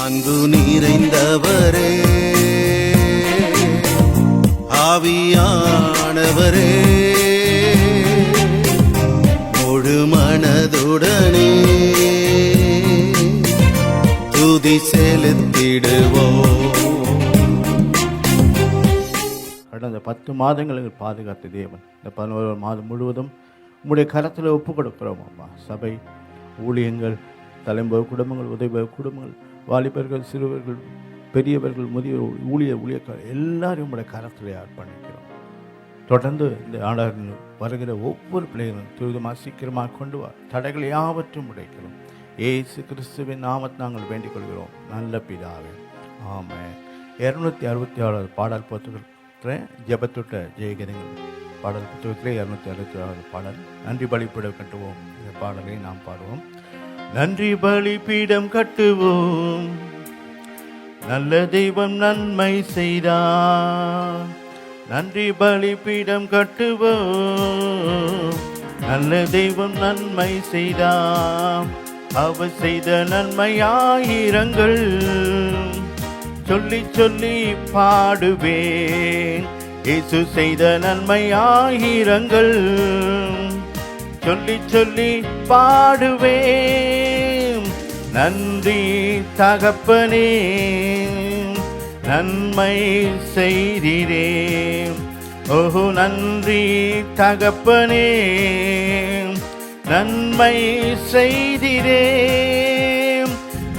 அன்பு நிறைந்தவரே, ஆவியானவரே, முழு மனதுடனே துதி செலுத்திடுவோம். கடந்த 10 மாதங்களுக்கு பாதுகாத்த தேவன் இந்த 11 மாதம் முழுவதும் உங்களுடைய கரத்தில் ஒப்புக் கொடுக்கிறோம். அம்மா, சபை ஊழியங்கள், தலைமுறை குடும்பங்கள், உதவி குடும்பங்கள், வாலிபர்கள், சிறுவர்கள், பெரியவர்கள், முதியோர், ஊழியர்கள் எல்லாரையும் உங்களுடைய கரத்தில் அர்ப்பணிக்கிறோம். தொடர்ந்து இந்த ஆண்டாக வருகிற ஒவ்வொரு பிள்ளைகளும் துரிதமாக சீக்கிரமாக கொண்டு வா, தடைகள் யாவற்றும் உடைக்கிறோம். இயேசு கிறிஸ்துவின் நாமத்தை நாங்கள் வேண்டிக் கொள்கிறோம் நல்ல பிதாவே, ஆமென். 266 பாடல் புத்தகத்தில் ஜெபத்தொட்ட ஜெயகீதங்கள் பாடல் புத்தகத்திலே 266 பாடல் நன்றி பலிபீடம் கட்டுவோம். இந்த பாடலை நாம் பாடுவோம். நன்றி பலிபீடம் கட்டுவோம், நல்ல தெய்வம் நன்மை செய்தார். நன்றி பலிபீடம் கட்டுவோம், நல்ல தெய்வம் நன்மை செய்தார். அவர் செய்த நன்மை ஆயிரங்கள் சொல்லி சொல்லி பாடுவேன். இயேசு செய்த நன்மை ஆயிரங்கள் சொல்லி சொல்லி பாடுவேன். நன்றி தகப்பனே, நன்மை செய்தீரே. ஓஹோ, நன்றி தகப்பனே, நன்மை செய்தீரே.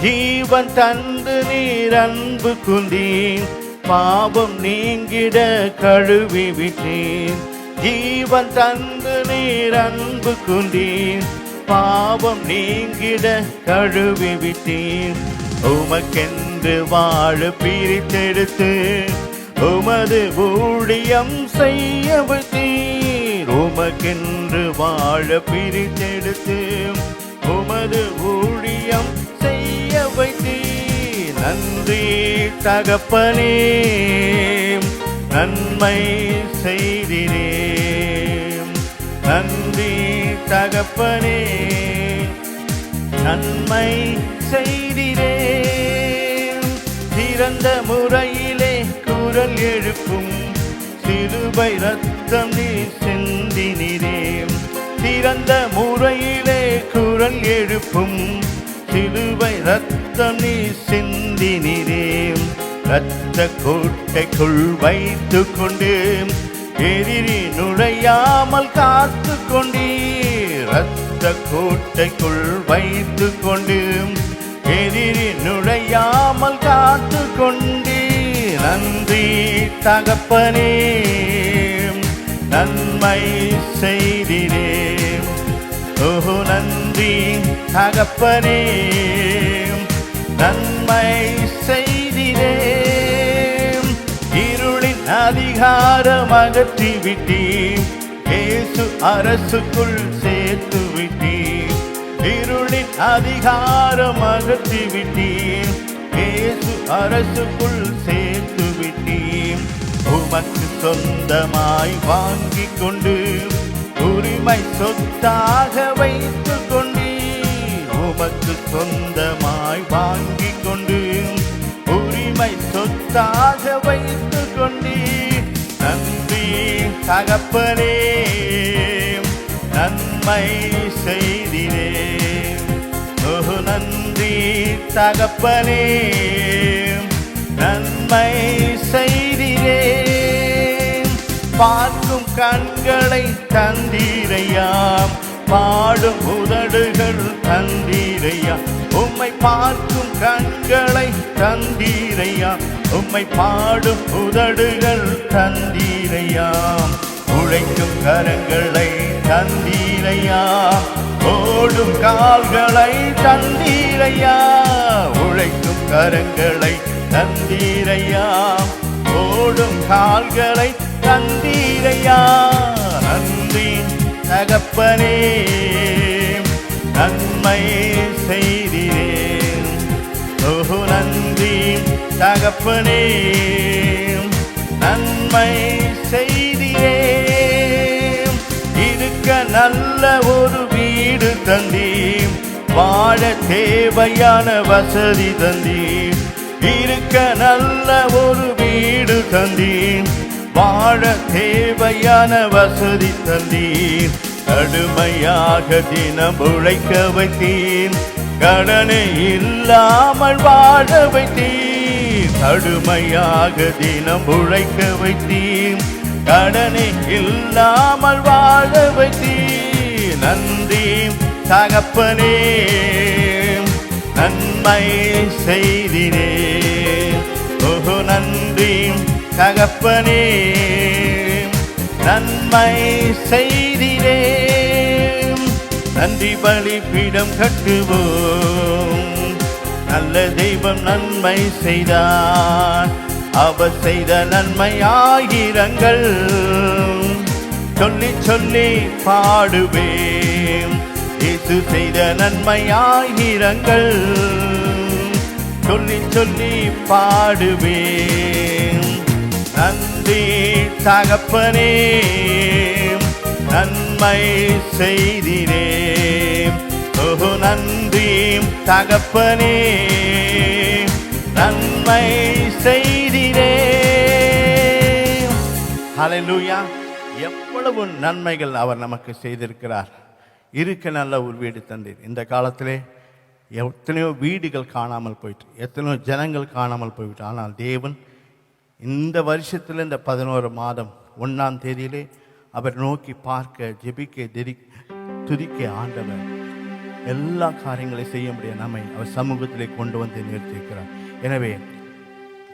ஜீவன் தந்து நீர் அன்பு கொண்டீர், பாவம் நீங்கிட கழுவி விட்டீர். ஜீவன் தந்து நீர் அன்பு கொண்டீர், பாவம் நீங்கிட கழுவி விட்டீர். உமக்கென்று வாழ பிரித்தெடுத்து உமது ஊழியம் செய்ய வைத்தீர். உமக்கென்று வாழ பிரித்தெடுத்து உமது ஊழியம் செய்ய வைத்தீர். நன்றி தகப்பனே, நன்மை செய்தீரே. நன்றி தகப்பனே, நன்மை செய்தீரே. சிறந்த முறையிலே குரல் எழுப்பும் சிலுவை ரத்தம் நீ சிந்தினீரே. சிறந்த முறையிலே குரல் எழுப்பும் சிலுவை ரத்தம் நீ சிந்தினீரே. இரத்த கோட்டைக்குள் வைத்து கொண்டு எதிரி நுழையாமல் காத்து கொண்டீர். இரத்த கோட்டைக்குள் வைத்து கொண்டு எதிரி நுழையாமல் காத்து கொண்டீர். நன்றி தகப்பனே, நன்மை செய்தீரே. ஓஹோ, நன்றி தகப்பனே, நன்மை செய்தீரே. இருளின் அதிகாரம் அகற்றி விட்டீர், இயேசு அரசுக்குள் சேர்த்து விட்டீர். இருளின் அதிகாரம் அகற்றி விட்டீர், இயேசு அரசுக்குள் சேர்த்து விட்டீர். உமக்கு சொந்தமாய் வாங்கிக் கொண்டு உரிமை சொத்தாக வைத்து கொண்டீர். உமக்கு சொந்தமாய் வாங்கிக் கொண்டு உரிமை சொத்தாக வைத்து கொண்டீர். நன்றி தகப்பனே, நன்மை செய்தீரே. ஓஹோ, நன்றி தகப்பனே, நன்மை செய்தீரே. பார்க்கும் கண்களை தந்தீரையா, பாடும் உதடுகள் தந்தீரையா. உம்மை பார்க்கும் கண்களை தந்தீரையா, உம்மை பாடும் உதடுகள் தந்தீரையா. உழைக்கும் கரங்களை தந்தீரையா, ஓடும் கால்களை தந்தீரையா. உழைக்கும் கரங்களை தந்தீரையா, ஓடும் கால்களை தந்தீரையா. நன்றி தகப்பனே, நன்மை செய்தீரே. ஓஹோ, நன்றி தகப்பனே, நன்மை செய்தீரே. இருக்க நல்ல ஒரு வீடு தந்தீர், வாழ தேவையான வசதி தந்தீர், இருக்க நல்ல ஒரு வீடு தந்தீர், வாழ தேவையான வசதி தந்தீர், கடுமையாக தினம் உழைக்க வைத்தீர், கடனை இல்லாமல் வாழ வைத்தீர், கடுமையாக தினம் உழைக்க வைத்தீர், கடனை இல்லாமல் வாழ வைத்தீர். நன்றி தகப்பனே, நன்மை செய்தினே. ஓஹோ நன்றி தகப்பனே, நன்மை செய்தினே. நன்றி பலிபீடம் கட்டுவோம், நல்ல தெய்வம் நன்மை செய்தார், அவர் செய்த நன்மை ஆயிரங்கள் சொல்லி சொல்லி பாடுவேன், இயேசு செய்த நன்மை ஆயிரங்கள் சொல்லி சொல்லி பாடுவேன். நன்றி தகப்பனே, நன்மை செய்தினே. ஓஹோ நன்றி தகப்பனே, நன்மை செய்தினே. ஹல்லேலூயா. எவ்வளவு நன்மைகள் அவர் நமக்கு செய்திருக்கிறார். இருக்க நல்ல ஒரு வீடு தந்தீர். இந்த காலத்திலே எத்தனையோ வீடுகள் காணாமல் போயிட்டு, எத்தனையோ ஜனங்கள் காணாமல் போய்விட்டு, ஆனால் தேவன் இந்த வருஷத்தில் இந்த 11 மாதம் 1ஆம் தேதியிலே அவர் நோக்கி பார்க்க, ஜெபிக்க, துதிக்க ஆண்டவர் எல்லா காரியங்களையும் செய்ய முடியும் நம்மை அவர் சமூகத்திலே கொண்டு வந்து நிறுத்தியிருக்கிறார். எனவே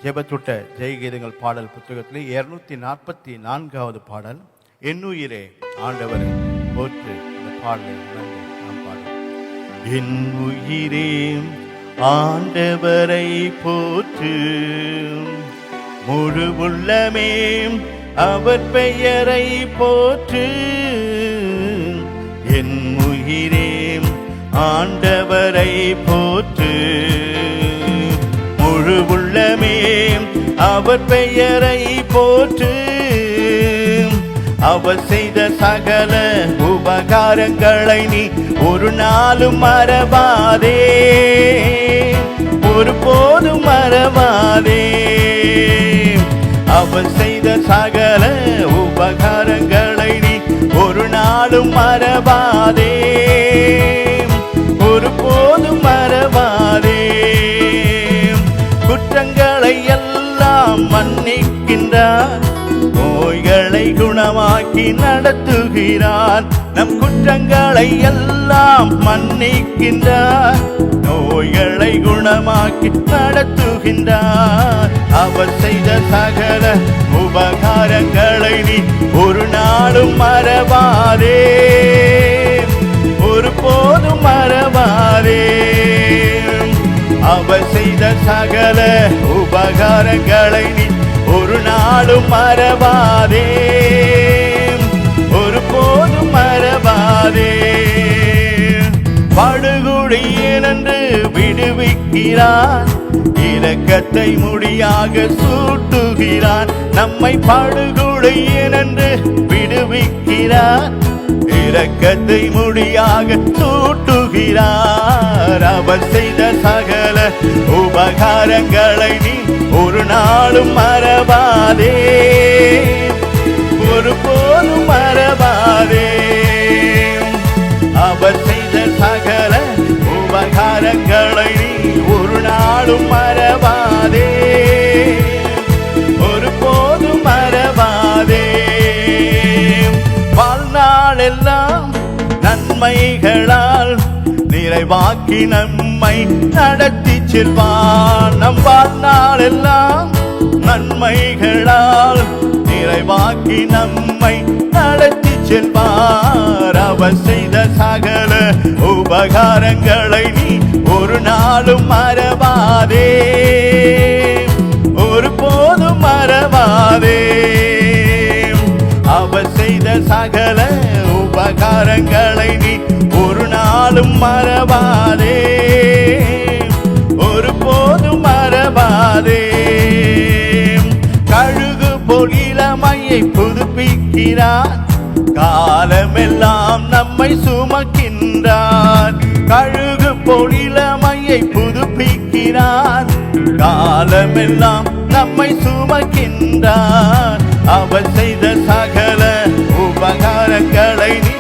ஜெபத்துட்ட ஜெயகீதங்கள் பாடல் புத்தகத்திலே 244வது பாடல், என்னுயிரே ஆண்டவரை போற்று. இந்த பாடலை நாம் பாடுவோம். என் உயிரே ஆண்டவரை போற்று, முழு உள்ளமே அவர் பெயரை போற்று. என் உயிரே ஆண்டவரை போற்று, முழு உள்ளமே அவர் பெயரை போற்று. அவர் செய்த சகல உபகாரங்களை நீ ஒரு நாளும் மறவாதே, ஒருபோதும் மறவாதே. அவர் செய்த சகல உபகாரங்களை நீ ஒரு நாளும் மறவாதே, ஒருபோதும் மறவாதே. குற்றங்களை எல்லாம் மன்னிக்கின்றார், நோய்களை குணமாக்கி நடத்துகிறார். நம் குற்றங்களை எல்லாம் மன்னிக்கின்றார், நோய்களை குணமாக்கி நடத்துகின்றார். அவர் செய்த சகல உபகாரங்களை நீ ஒரு நாளும் மறவாதே, ஒருபோதும் மறவாதே. அவர் செய்த சகல உபகாரங்களை நீ ஒரு நாளும் மறவாதே, ஒருபோதும் மறவாதே. படுகுழியினின்று விடுவிக்கிறார், இரக்கத்தை முடியாக சூட்டுகிறார். நம்மை படுகுழியினின்று விடுவிக்கிறார், இரக்கத்தை முடியாக சூட்டுகிறார். அவர் செய்த சகல உபகாரங்களை நீ ஒரு நாளும் மறவாதே, ஒருபோதும் மறவாதே. அவர் செய்த சகல உபகாரங்களை நீ ஒரு நாளும் மறவாதே, ஒருபோதும் மறவாதே. வாழ்நாளெல்லாம் நன்மைகளால் நிறைவாக்கி நம்மை நடத்தி செல்வார். நம் வாழ்நாளெல்லாம் நன்மைகளால் நிறைவாக்கி நம்மை நடத்தி செல்வார். அவர் செய்த சகல உபகாரங்களை நீ ஒரு நாளும் மறவாதே, ஒருபோதும் மறவாதே. அவர் செய்த சகல உபகாரங்களை நீ ஒரு நாளும் மறவாதே, ஒருபோதும் மறவாதே. கழுகு போல் இளமையை புதுப்பிக்கிறார், காலமெல்லாம் நம்மை சுமக்கின்றார். கழுகு போல் இளமையை புதுப்பிக்கிறார். காலமெல்லாம் நம்மை சுமக்கின்றார். அவர் செய்த சகல உபகாரங்களை நீ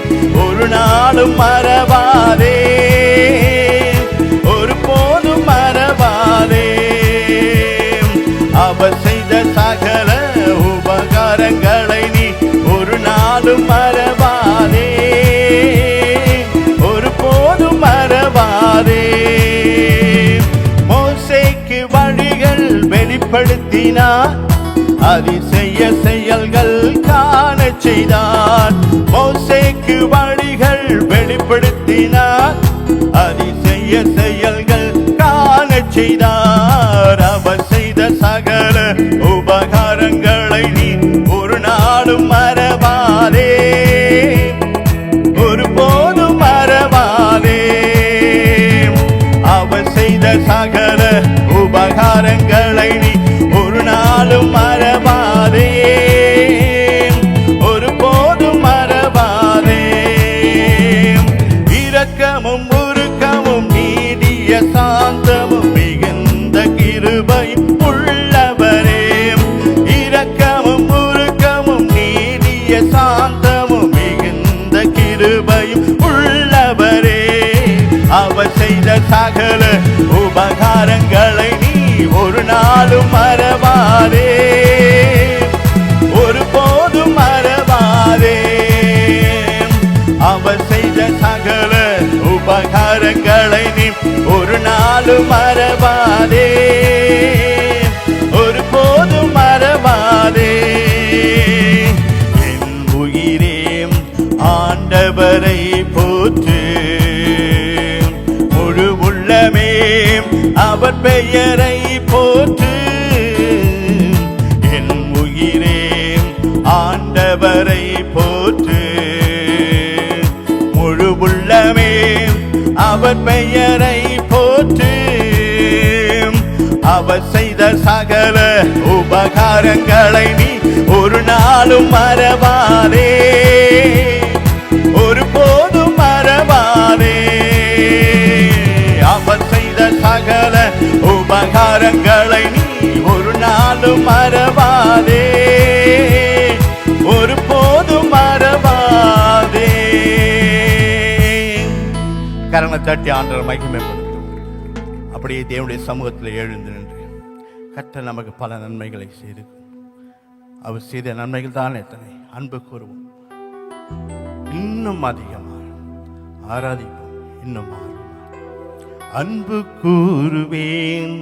ஒரு நாளும் மறவாதே, ஒரு போதும் மறவாதே. அவர் செய்த சகல உபகாரங்களை நீ ஒரு நாளும் மறவாதே, ஒரு போதும் மறவாதே. மோசேக்கு வழிகள் வெளிப்படுத்தினார், அதிசய செயல்கள் காண செய்தார். மோசேக்கு வழிகள் வெளிப்படுத்தினார், அதிசய செயல்கள் காண செய்தார். அவர் செய்த சகல உபகாரங்களை நீ ஒரு நாளும் மறவாதே, ஒரு போதும் மறவாதே. அவர் செய்த சகல உபகாரங்களை நீ ஒரு நாளும் மறவாதே, ஒரு போதும் மறவாதே. இரக்கமும் உருக்கமும் நீடிய சாந்தமும் மிகுந்த கிருபையும் உள்ளவரே. இரக்கமும் உருக்கமும் நீடிய சாந்தமும் மிகுந்த கிருபையும் உள்ளவரே. அவர் செய்த சகல உபகாரங்களை நீ ஒரு நாளும் மறவாதே, ஒரு போதும் மறவாதே. அவர் செய்த சகல உபகாரங்களை நீ ஒரு நாளும் மறவாதே, ஒரு போதும் மறவாதே. என் உயிரே ஆண்டவரை போற்று, முழு உள்ளமே அவர் பெயரை போற்று. என் உயிரே ஆண்டவரை போற்று, முழு உள்ளமே அவர் பெயரை போற்று. அவர் செய்த சகல உபகாரங்களை நீ ஒரு நாளும் மறவாதே, ஒரு போதும் மறவாதே. அவர் செய்த சகல உபகாரங்களை நீ ஒரு நாளும் மறவாதே, ஒரு போதும் மறவாதே. கரண தட்டி ஆண்டவர் மகிமைப்படுத்தும். அப்படியே தேவனுடைய சமூகத்தில் எழுந்து நின்று கர்த்தர் நமக்கு பல நன்மைகளை செய்து, அவர் செய்த நன்மைகள் தான் எத்தனை. அன்பு கூறுவோம், இன்னும் அதிகமாக ஆராதிப்போம், இன்னும் அன்பு கூறுவேன்,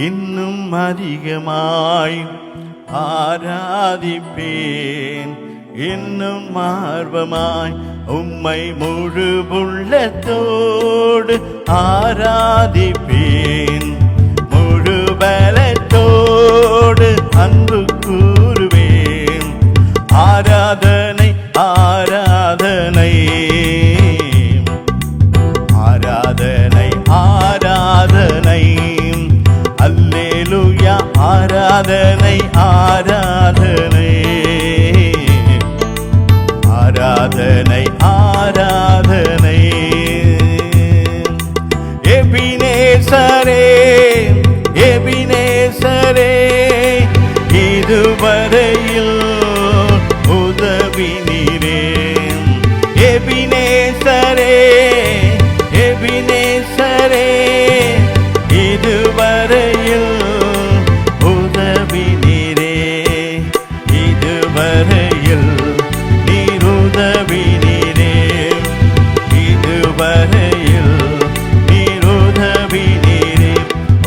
இன்னும் அதிகமாய் ஆராதிப்பேன், இன்னும் ஆர்வமாய் உம்மை முழு உள்ளத்தோடு ஆராதிப்பேன், முழு பலத்தோடு அன்பு கூறுவேன். ஆராதனை ஆராதனை ஆராதனை ஆராதனை, அல்லேலூயா ஆராதனை ஆராதனை ஆராதனை ஆராதனை. எபினேசரே எபினேசரே, இதுவரையில் உதவி நீரே. எபினேசரே எபினேசரே, இதுவரையில் உதவி நீரே. இதுவரையில் நீர் உதவி நீரே, இதுவரையில் நீர் உதவி நீரே.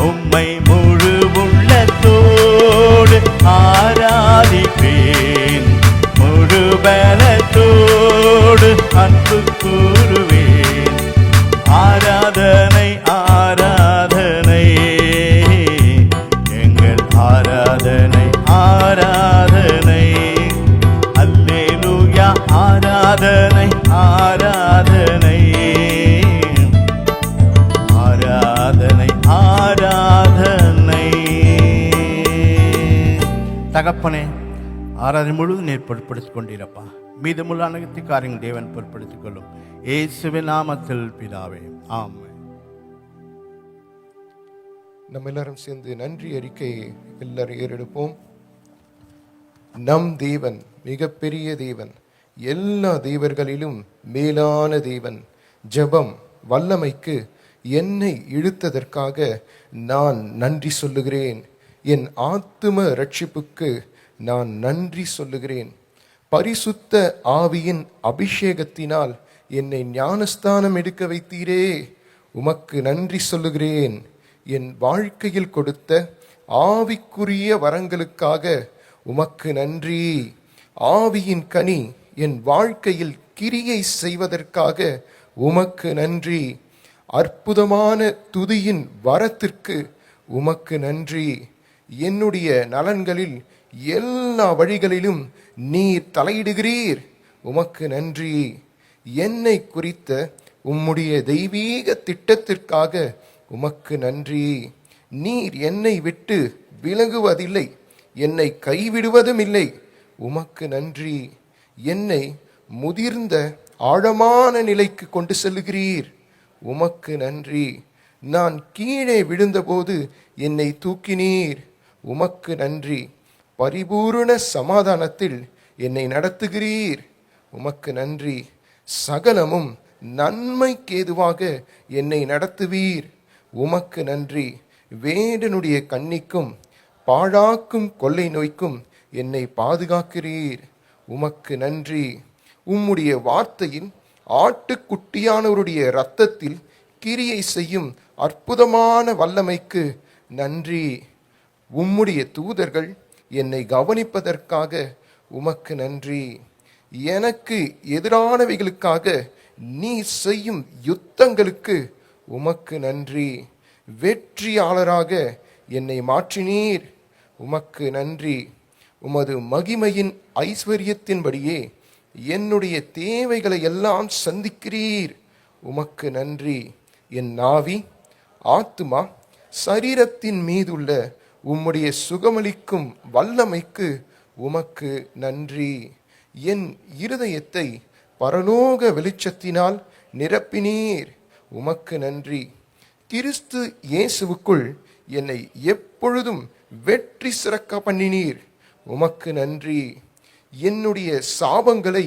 உம்மை முழு உள்ளத்தோடு ஆராதிப்பேன், முழு பலத்தோடு அன்பு கூறுவேன். ஆராதனை ஆராதனை, எங்கள் ஆராதனை ஆராதனை, அல்லேலூயா ஆராதனை ஆராதனை ஆராதனை ஆராதனை. தகப்பனே ஆராதனை முழுவதும் நீர் பொருட்படுத்திக் கொண்டிருப்பா. மீதமுள்ள அனைத்து காரியங்கள் தேவன் பொருட்படுத்திக் கொள்ளும். இயேசுவின் நாமத்தில் பிதாவே, ஆமென். நம்ம எல்லாரும் சேர்ந்து நன்றி அறிக்கையை எல்லாரும் ஏறெடுப்போம். நம் தேவன் மிகப்பெரிய தேவன், எல்லா தேவர்களிலும் மேலான தேவன். ஜெபம் வல்லமைக்கு என்னை இழுத்ததற்காக நான் நன்றி சொல்லுகிறேன். என் ஆத்தும ரட்சிப்புக்கு நான் நன்றி சொல்லுகிறேன். பரிசுத்த ஆவியின் அபிஷேகத்தினால் என்னை ஞானஸ்தானம் எடுக்க வைத்தீரே, உமக்கு நன்றி சொல்லுகிறேன். என் வாழ்க்கையில் கொடுத்த ஆவிக்குரிய வரங்களுக்காக உமக்கு நன்றி. ஆவியின் கனி என் வாழ்க்கையில் கிரியை செய்வதற்காக உமக்கு நன்றி. அற்புதமான துதியின் வரத்திற்கு உமக்கு நன்றி. என்னுடைய நலன்களில் எல்லா வழிகளிலும் நீர் தலையிடுகிறீர், உமக்கு நன்றி. என்னை குறித்த உம்முடைய தெய்வீக திட்டத்திற்காக உமக்கு நன்றி. நீர் என்னை விட்டு விலகுவதில்லை, என்னை கைவிடுவதும் இல்லை, உமக்கு நன்றி. என்னை முதிர்ந்த ஆழமான நிலைக்கு கொண்டு செல்லுகிறீர், உமக்கு நன்றி. நான் கீழே விழுந்தபோது என்னை தூக்கினீர், உமக்கு நன்றி. பரிபூரண சமாதானத்தில் என்னை நடத்துகிறீர், உமக்கு நன்றி. சகலமும் நன்மைக்கேதுவாக என்னை நடத்துவீர், உமக்கு நன்றி. வேடனுடைய கண்ணிக்கும் பாழாக்கும் கொள்ளை நோய்க்கும் என்னை பாதுகாக்கிறீர், உமக்கு நன்றி. உம்முடைய வார்த்தையின் ஆட்டுக்குட்டியானவருடைய இரத்தத்தில் கிரியை செய்யும் அற்புதமான வல்லமைக்கு நன்றி. உம்முடைய தூதர்கள் என்னை கவனிப்பதற்காக உமக்கு நன்றி. எனக்கு எதிரானவைகளுக்காக நீ செய்யும் யுத்தங்களுக்கு உமக்கு நன்றி. வெற்றியாளராக என்னை மாற்றினீர், உமக்கு நன்றி. உமது மகிமையின் ஐஸ்வர்யத்தின்படியே என்னுடைய தேவைகளை எல்லாம் சந்திக்கிறீர், உமக்கு நன்றி. என் நாவி ஆத்துமா சரீரத்தின் மீதுள்ள உம்முடைய சுகமளிக்கும் வல்லமைக்கு உமக்கு நன்றி. என் இருதயத்தை பரலோக வெளிச்சத்தினால் நிரப்பினீர், உமக்கு நன்றி. கிறிஸ்து இயேசுவுக்குள் என்னை எப்பொழுதும் வெற்றி சிறக்க பண்ணினீர், உமக்கு நன்றி. என்னுடைய சாபங்களை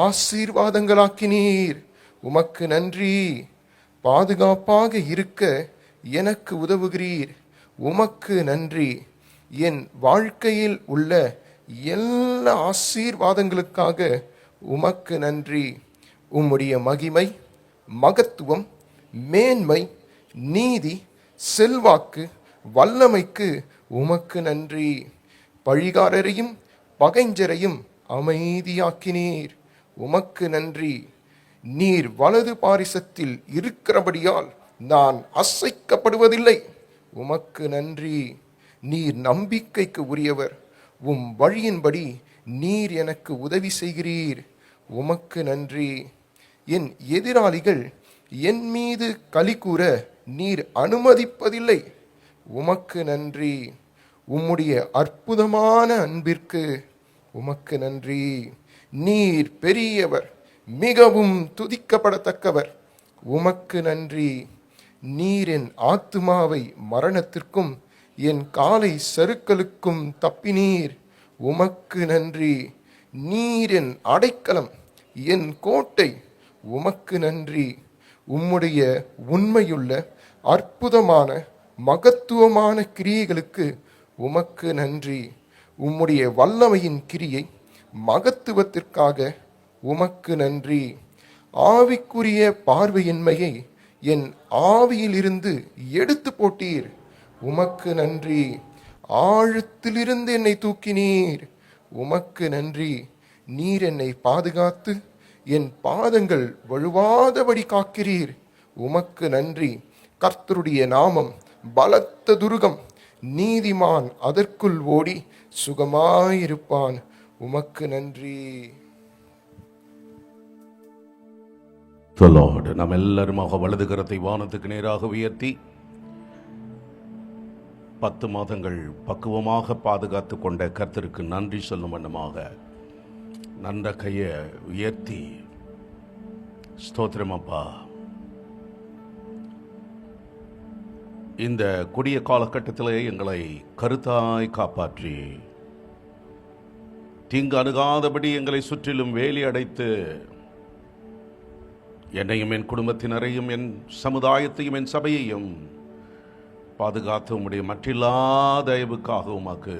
ஆசீர்வாதங்களாக்கினீர், உமக்கு நன்றி. பாதுகாப்பாக இருக்க எனக்கு உதவுகிறீர், உமக்கு நன்றி. என் வாழ்க்கையில் உள்ள எல்லா ஆசீர்வாதங்களுக்காக உமக்கு நன்றி. உம்முடைய மகிமை, மகத்துவம், மேன்மை, நீதி, செல்வாக்கு, வல்லமைக்கு உமக்கு நன்றி. பழிகாரரையும் பகைஞ்சரையும் அமைதியாக்கினீர், உமக்கு நன்றி. நீர் வலது பாரிசத்தில் இருக்கிறபடியால் நான் அசைக்கப்படுவதில்லை, உமக்கு நன்றி. நீர் நம்பிக்கைக்கு உரியவர், உம் வழியின்படி நீர் எனக்கு உதவி செய்கிறீர், உமக்கு நன்றி. என் எதிராளிகள் என் மீது களி கூற நீர் அனுமதிப்பதில்லை, உமக்கு நன்றி. உம்முடைய அற்புதமான அன்பிற்கு உமக்கு நன்றி. நீர் பெரியவர், மிகவும் துதிக்கப்படத்தக்கவர், உமக்கு நன்றி. நீர் என் ஆத்துமாவை மரணத்திற்கும் என் காலை சறுக்கலுக்கும் தப்பினீர், உமக்கு நன்றி. நீர் என் அடைக்கலம், என் கோட்டை, உமக்கு நன்றி. உம்முடைய உண்மையுள்ள அற்புதமான மகத்துவமான கிரியைகளுக்கு உமக்கு நன்றி. உம்முடைய வல்லமையின் கிரியை மகத்துவத்திற்காக உமக்கு நன்றி. ஆவிக்குரிய பார்வையின்மையை என் ஆவியிலிருந்து எடுத்து போட்டீர், உமக்கு நன்றி. ஆழத்திலிருந்து என்னை தூக்கினீர், உமக்கு நன்றி. நீர் என்னை பாதுகாத்து என் பாதங்கள் வழுவாதபடி காக்கிறீர், உமக்கு நன்றி. கர்த்தருடைய நாமம் பலத்த துருகம், நீதிமான் அதற்குள் ஓடி சுகமாயிருப்பான், உமக்கு நன்றி. நாம் எல்லாருமாக வலது கரத்தை வானத்துக்கு நேராக உயர்த்தி 10 மாதங்கள் பக்குவமாக பாதுகாத்து கொண்ட கர்த்தருக்கு நன்றி சொல்லும் வண்ணமாக நன்ற கையை உயர்த்தி ஸ்தோத்திரம் அப்பா. இந்த கொடிய காலகட்டத்திலே எங்களை கருத்தாய் காப்பாற்றி தீங்கு அணுகாதபடி எங்களை சுற்றிலும் வேலி அடைத்து என்னையும் என் குடும்பத்தினரையும் என் சமுதாயத்தையும் என் சபையையும் பாதுகாத்து உம்முடைய மற்றில்லாத தயவுக்காக உமக்கு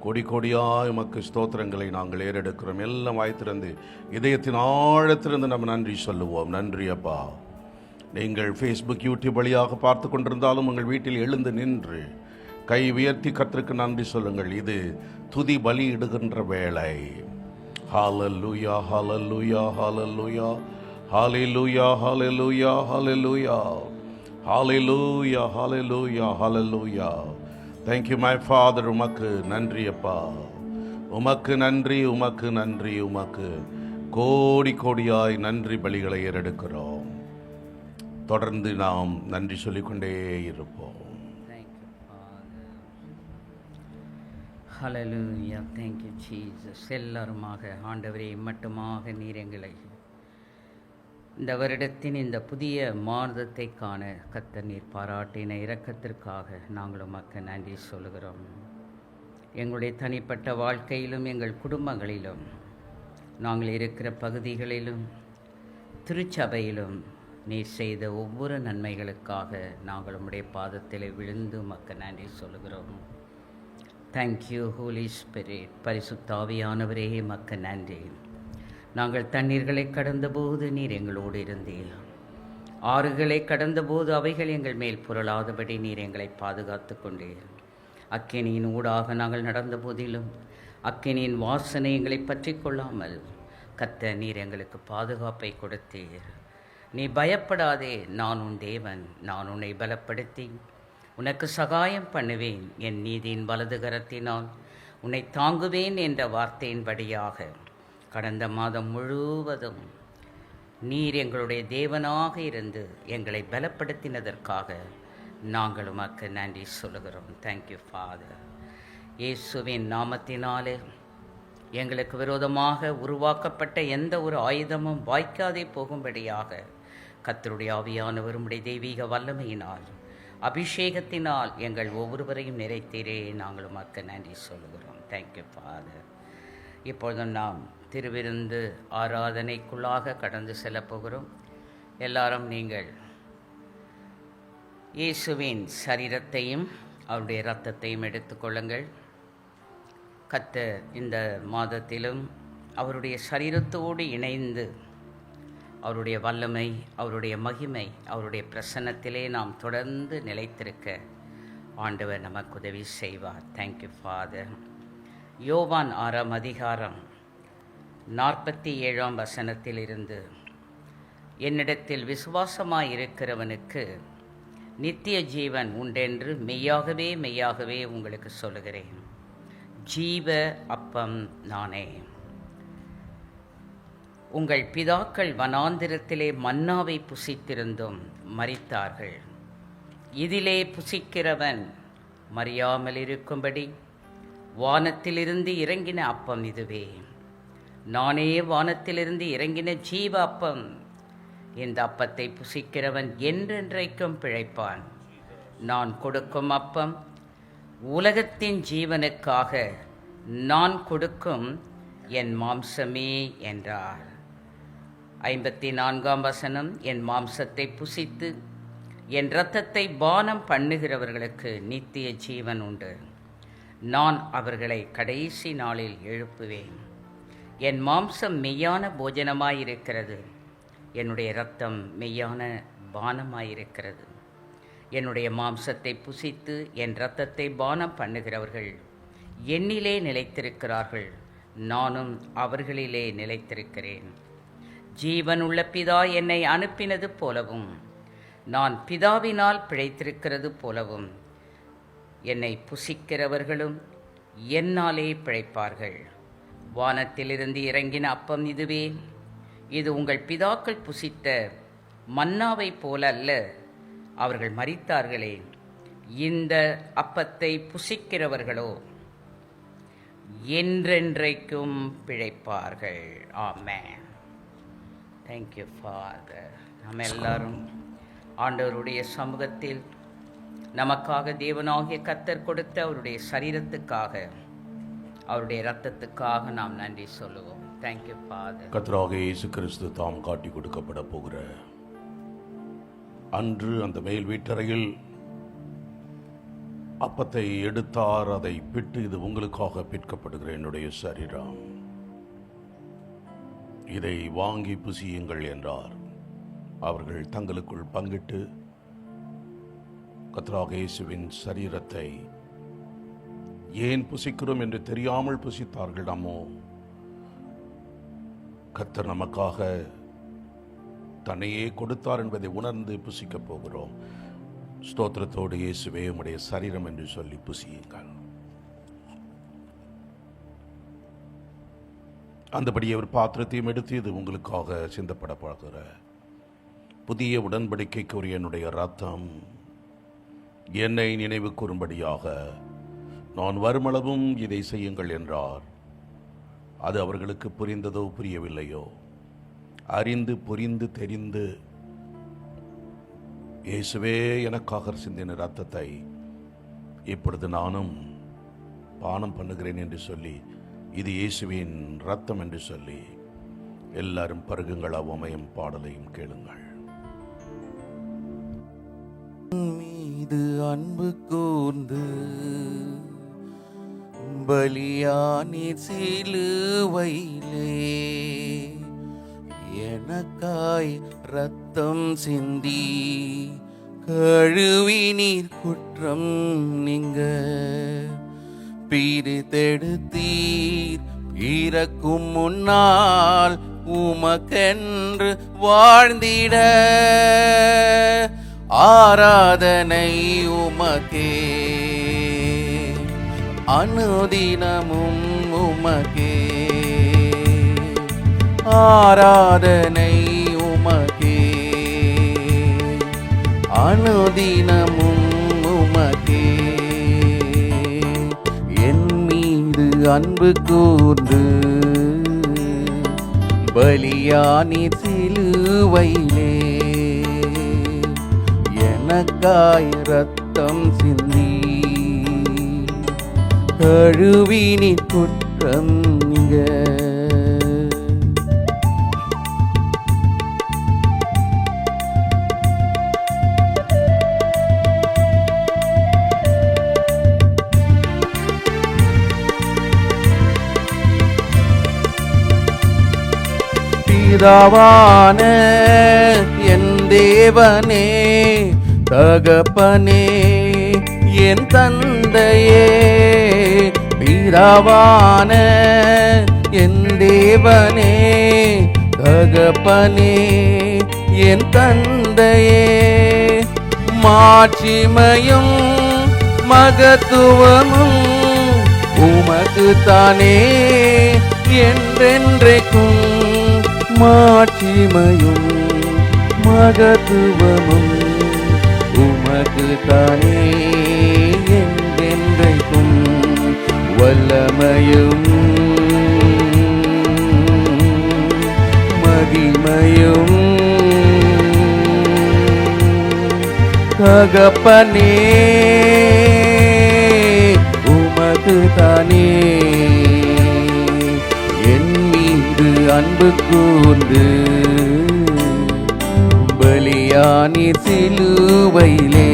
கொடி கொடியாய் உமக்கு ஸ்தோத்திரங்களை நாங்கள் ஏறெடுக்கிறோம். எல்லாம் வாய்த்திருந்து இதயத்தின் ஆழத்திலிருந்து நம்ம நன்றி சொல்லுவோம். நன்றி அப்பா. நீங்கள் ஃபேஸ்புக் யூடியூப் வழியாக பார்த்து கொண்டிருந்தாலும் உங்கள் வீட்டில் எழுந்து நின்று கை உயர்த்தி கர்த்தருக்கு நன்றி சொல்லுங்கள். இது துதி பலி இடுகின்ற வேளை. ஹல்லேலூயா ஹல்லேலூயா ஹல்லேலூயா ஹல்லேலூயா ஹல்லேலூயா ஹல்லேலூயா ஹல்லேலூயா ஹல்லேலூயா ஹல்லேலூயா. Thank you my Father. உமக்கு நன்றி அப்பா. உமக்கு நன்றி, உமக்கு நன்றி, உமக்கு கோடி கோடியாய் நன்றி பலிகளை ஏறெடுக்கிறோம். தொடர்ந்து நாம் நன்றி சொல்லிக்கொண்டே இருப்போம். Thank you, Father. Hallelujah. Thank you, Jesus. எல்லாருமாக ஆண்டவரே, மட்டுமாக நீர் எங்களை இந்த வருடத்தின் இந்த புதிய மாதத்தை காண கர்த்தர் நீர் பாராட்டின இரக்கத்திற்காக நாங்கள் உமக்கு நன்றி சொல்கிறோம். எங்களுடைய தனிப்பட்ட வாழ்க்கையிலும் எங்கள் குடும்பங்களிலும் நாங்கள் இருக்கிற பகுதிகளிலும் திருச்சபையிலும் நீர் செய்த ஒவ்வொரு நன்மைகளுக்காக நாங்கள் உம்முடைய பாதத்தில் விழுந்து உமக்கு நன்றி சொல்கிறோம். Thank you holy spirit. பரிசுத்த ஆவியானவரே உமக்கு நன்றி. நாங்கள் தண்ணீர்களை கடந்தபோது நீர் எங்களோடு இருந்தீர். ஆறுகளை கடந்தபோது அவைகள் எங்கள் மேல் புரளாதபடி நீர் எங்களை பாதுகாத்து கொண்டீர். அக்கினியின் ஊடாக நாங்கள் நடந்த போதிலும் அக்கினியின் வாசனை எங்களை பற்றி கொள்ளாமல் கர்த்தர் நீர் எங்களுக்கு பாதுகாப்பை கொடுத்தீர். நீ பயப்படாதே, நான் உன் தேவன், நான் உன்னை பலப்படுத்தி உனக்கு சகாயம் பண்ணுவேன், என் நீதியின் வலது கரத்தினால் உன்னை தாங்குவேன் என்ற வார்த்தையின்படியாக கடந்த மாதம் முழுவதும் நீர் எங்களுடைய தேவனாக இருந்து எங்களை பலப்படுத்தினதற்காக நாங்கள் உமக்கு நன்றி சொல்லுகிறோம். Thank you father. இயேசுவின் நாமத்தினாலே எங்களுக்கு விரோதமாக உருவாக்கப்பட்ட எந்த ஒரு ஆயுதமும் வாய்க்காதே போகும்படியாக கர்த்தருடைய ஆவியானவர் உம்முடைய தெய்வீக வல்லமையினால் அபிஷேகத்தினால் எங்கள் ஒவ்வொருவரையும் நிறைத்தீரே. நாங்கள் உமக்கு நன்றி சொல்லுகிறோம். Thank you father. இப்பொழுதும் நாம் திருவிருந்து ஆராதனைக்குள்ளாக கடந்து செல்ல போகிறோம். எல்லாரும் நீங்கள் இயேசுவின் சரீரத்தையும் அவருடைய இரத்தத்தையும் எடுத்துக்கொள்ளுங்கள். கர்த்தர் இந்த மாதத்திலும் அவருடைய சரீரத்தோடு இணைந்து அவருடைய வல்லமை, அவருடைய மகிமை, அவருடைய பிரசன்னத்திலே நாம் தொடர்ந்து நிலைத்திருக்க ஆண்டவர் நமக்கு உதவி செய்வார். Thank you father. யோவான் 6ஆம் அதிகாரம் 47ஆம் வசனத்திலிருந்து, என்னிடத்தில் விசுவாசமாயிருக்கிறவனுக்கு நித்திய ஜீவன் உண்டென்று மெய்யாகவே மெய்யாகவே உங்களுக்கு சொல்லுகிறேன். ஜீவ அப்பம் நானே. உங்கள் பிதாக்கள் வனாந்திரத்திலே மன்னாவை புசித்திருந்தும் மரித்தார்கள். இதிலே புசிக்கிறவன் மறியாமல் இருக்கும்படி வானத்திலிருந்து இறங்கின அப்பம் இதுவே. நானே வானத்திலிருந்து இறங்கின ஜீவ அப்பம். இந்த அப்பத்தை புசிக்கிறவன் என்றென்றைக்கும் பிழைப்பான். நான் கொடுக்கும் அப்பம் உலகத்தின் ஜீவனுக்காக நான் கொடுக்கும் என் மாம்சமே என்றார். 54ஆம் வசனம், என் மாம்சத்தை புசித்து என் இரத்தத்தை பானம் பண்ணுகிறவர்களுக்கு நித்திய ஜீவன் உண்டு. நான் அவர்களை கடைசி நாளில் எழுப்புவேன். என் மாம்சம் மெய்யான போஜனமாயிருக்கிறது, என்னுடைய இரத்தம் மெய்யான பானமாயிருக்கிறது. என்னுடைய மாம்சத்தை புசித்து என் இரத்தத்தை பானம் பண்ணுகிறவர்கள் என்னிலே நிலைத்திருக்கிறார்கள், நானும் அவர்களிலே நிலைத்திருக்கிறேன். ஜீவனுள்ள பிதா என்னை அனுப்பினது போலவும் நான் பிதாவினால் பிழைத்திருக்கிறது போலவும் என்னை புசிக்கிறவர்களும் என்னாலே பிழைப்பார்கள். வானத்திலிருந்து இறங்கின அப்பம் இதுவே. இது உங்கள் பிதாக்கள் புசித்த மன்னாவை போல அல்ல, அவர்கள் மரித்தார்களே. இந்த அப்பத்தை புசிக்கிறவர்களோ என்றென்றைக்கும் பிழைப்பார்கள். ஆமென். Thank you father. நம்ம எல்லாரும் ஆண்டவருடைய சமூகத்தில் நமக்காக தேவனாகிய கர்த்தர் கொடுத்த அவருடைய சரீரத்துக்காக அவருடைய இரத்தத்துக்காக நாம் நன்றி சொல்லுவோம். Thank you father. கர்த்தராகிய இயேசு கிறிஸ்து தாம் காட்டி கொடுக்கப்பட போகிற அன்று அந்த மேல் வீட்டறையில் அப்பத்தை எடுத்தார், அதை பிட்டு, இது உங்களுக்காக பிற்கப்படுகிற என்னுடைய சரீரம், இதை வாங்கி புசியுங்கள் என்றார். அவர்கள் தங்களுக்குள் பங்கிட்டு கர்த்தராகிய இயேசுவின் சரீரத்தை ஏன் புசிக்கிறோம் என்று தெரியாமல் புசித்தார்கள். நம்மோ கர்த்தர் நமக்காக தன்னையே கொடுத்தார் என்பதை உணர்ந்து புசிக்கப் போகிறோம். ஸ்தோத்திரத்தோடு இயேசுவே உம்முடைய சரீரம் என்று சொல்லி புசியுங்கள். அந்தபடி அவர் பாத்திரத்தையும் எடுத்து, இது உங்களுக்காக சிந்தப்பட போகிற புதிய உடன்படிக்கைக்குரிய என்னுடைய ரத்தம், என்னை நினைவு கூறும்படியாக நான் வருமளவும் இதை செய்யுங்கள் என்றார். அது அவர்களுக்கு புரிந்ததோ புரியவில்லையோ, அறிந்து புரிந்து தெரிந்து இயேசுவே எனக்காக சிந்தின ரத்தத்தை இப்பொழுது நானும் பானம் பண்ணுகிறேன் என்று சொல்லி, இது இயேசுவின் ரத்தம் என்று சொல்லி எல்லாரும் பருகுங்கள். அவ்வமயம் பாடலையும் கேளுங்கள். மீது அன்பு கூர்ந்து பலியானீர் சிலுவையிலே, எனக்காய் ரத்தம் சிந்தி கழுவி நீர் குற்றம் நீங்க பிரித்தெடுத்தீர். இறக்கும் முன்னால் உமக்கென்று வாழ்ந்திட ஆராதனை உமக்கே, அனுதினமும் உமக்கே, ஆராதனை உமக்கே, அனுதினமும் உமக்கே. என் மீது அன்பு கூர்ந்து பலியானீர் சிலுவையிலே, எனக்காய் ரத்தம் சிந்தி கழுவி நீர் குற்றம் நீங்க. பிதாவான என் தேவனே, தகப்பனே என் தந்தையே, பிதாவான என் தேவனே, தகப்பனே என் தந்தையே, மாட்சிமையும் மகத்துவமும் உமக்கு தானே என்றென்றைக்கும், மாட்சிமையும் மகத்துவமும் உமக்கு தானே என்றென்றைக்கும், வல்லமையும் மகிமையும் தகப்பனே உமக்கு தானே. என் மீது அன்பு கூர்ந்து பலியானீர் சிலுவையிலே,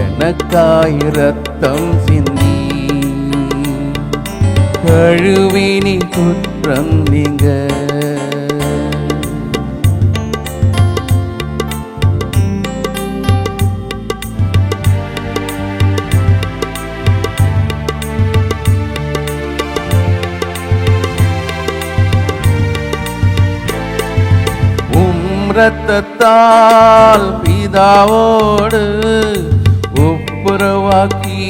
எனக்காய் ரத்தம் சிந்தி கழுவி நீர் குற்றம் நீங்க. இரத்தத்தால் பிதாவோடு ஒப்புரவாக்கி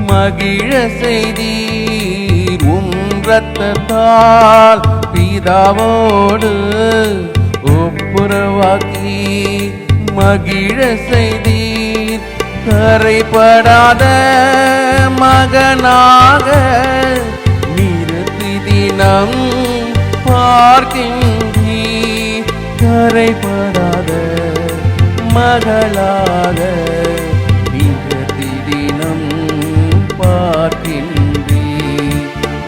மகிழ செய்தீர். இரத்தத்தால் பிதாவோடு ஒப்புரவாக்கி மகிழ செய்தீர். கரைபடாத மகனாக நிறுத்தி தினம் பார்க்கின்றீர். கரைபடாத மகளாக நிறுத்தி தினம் பார்க்கின்றீர்.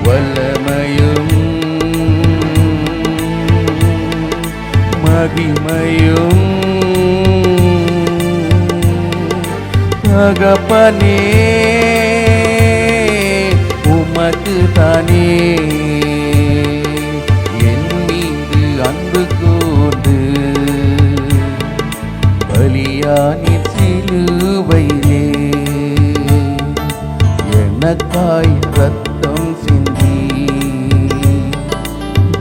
வல்லமையும் மகிமையும் தகப்பனே உமக்கு தானே. என் மீது அன்பு கூர்ந்து பலியானீர் சிலுவையிலே. எனக்காய் ரத்தம் சிந்தி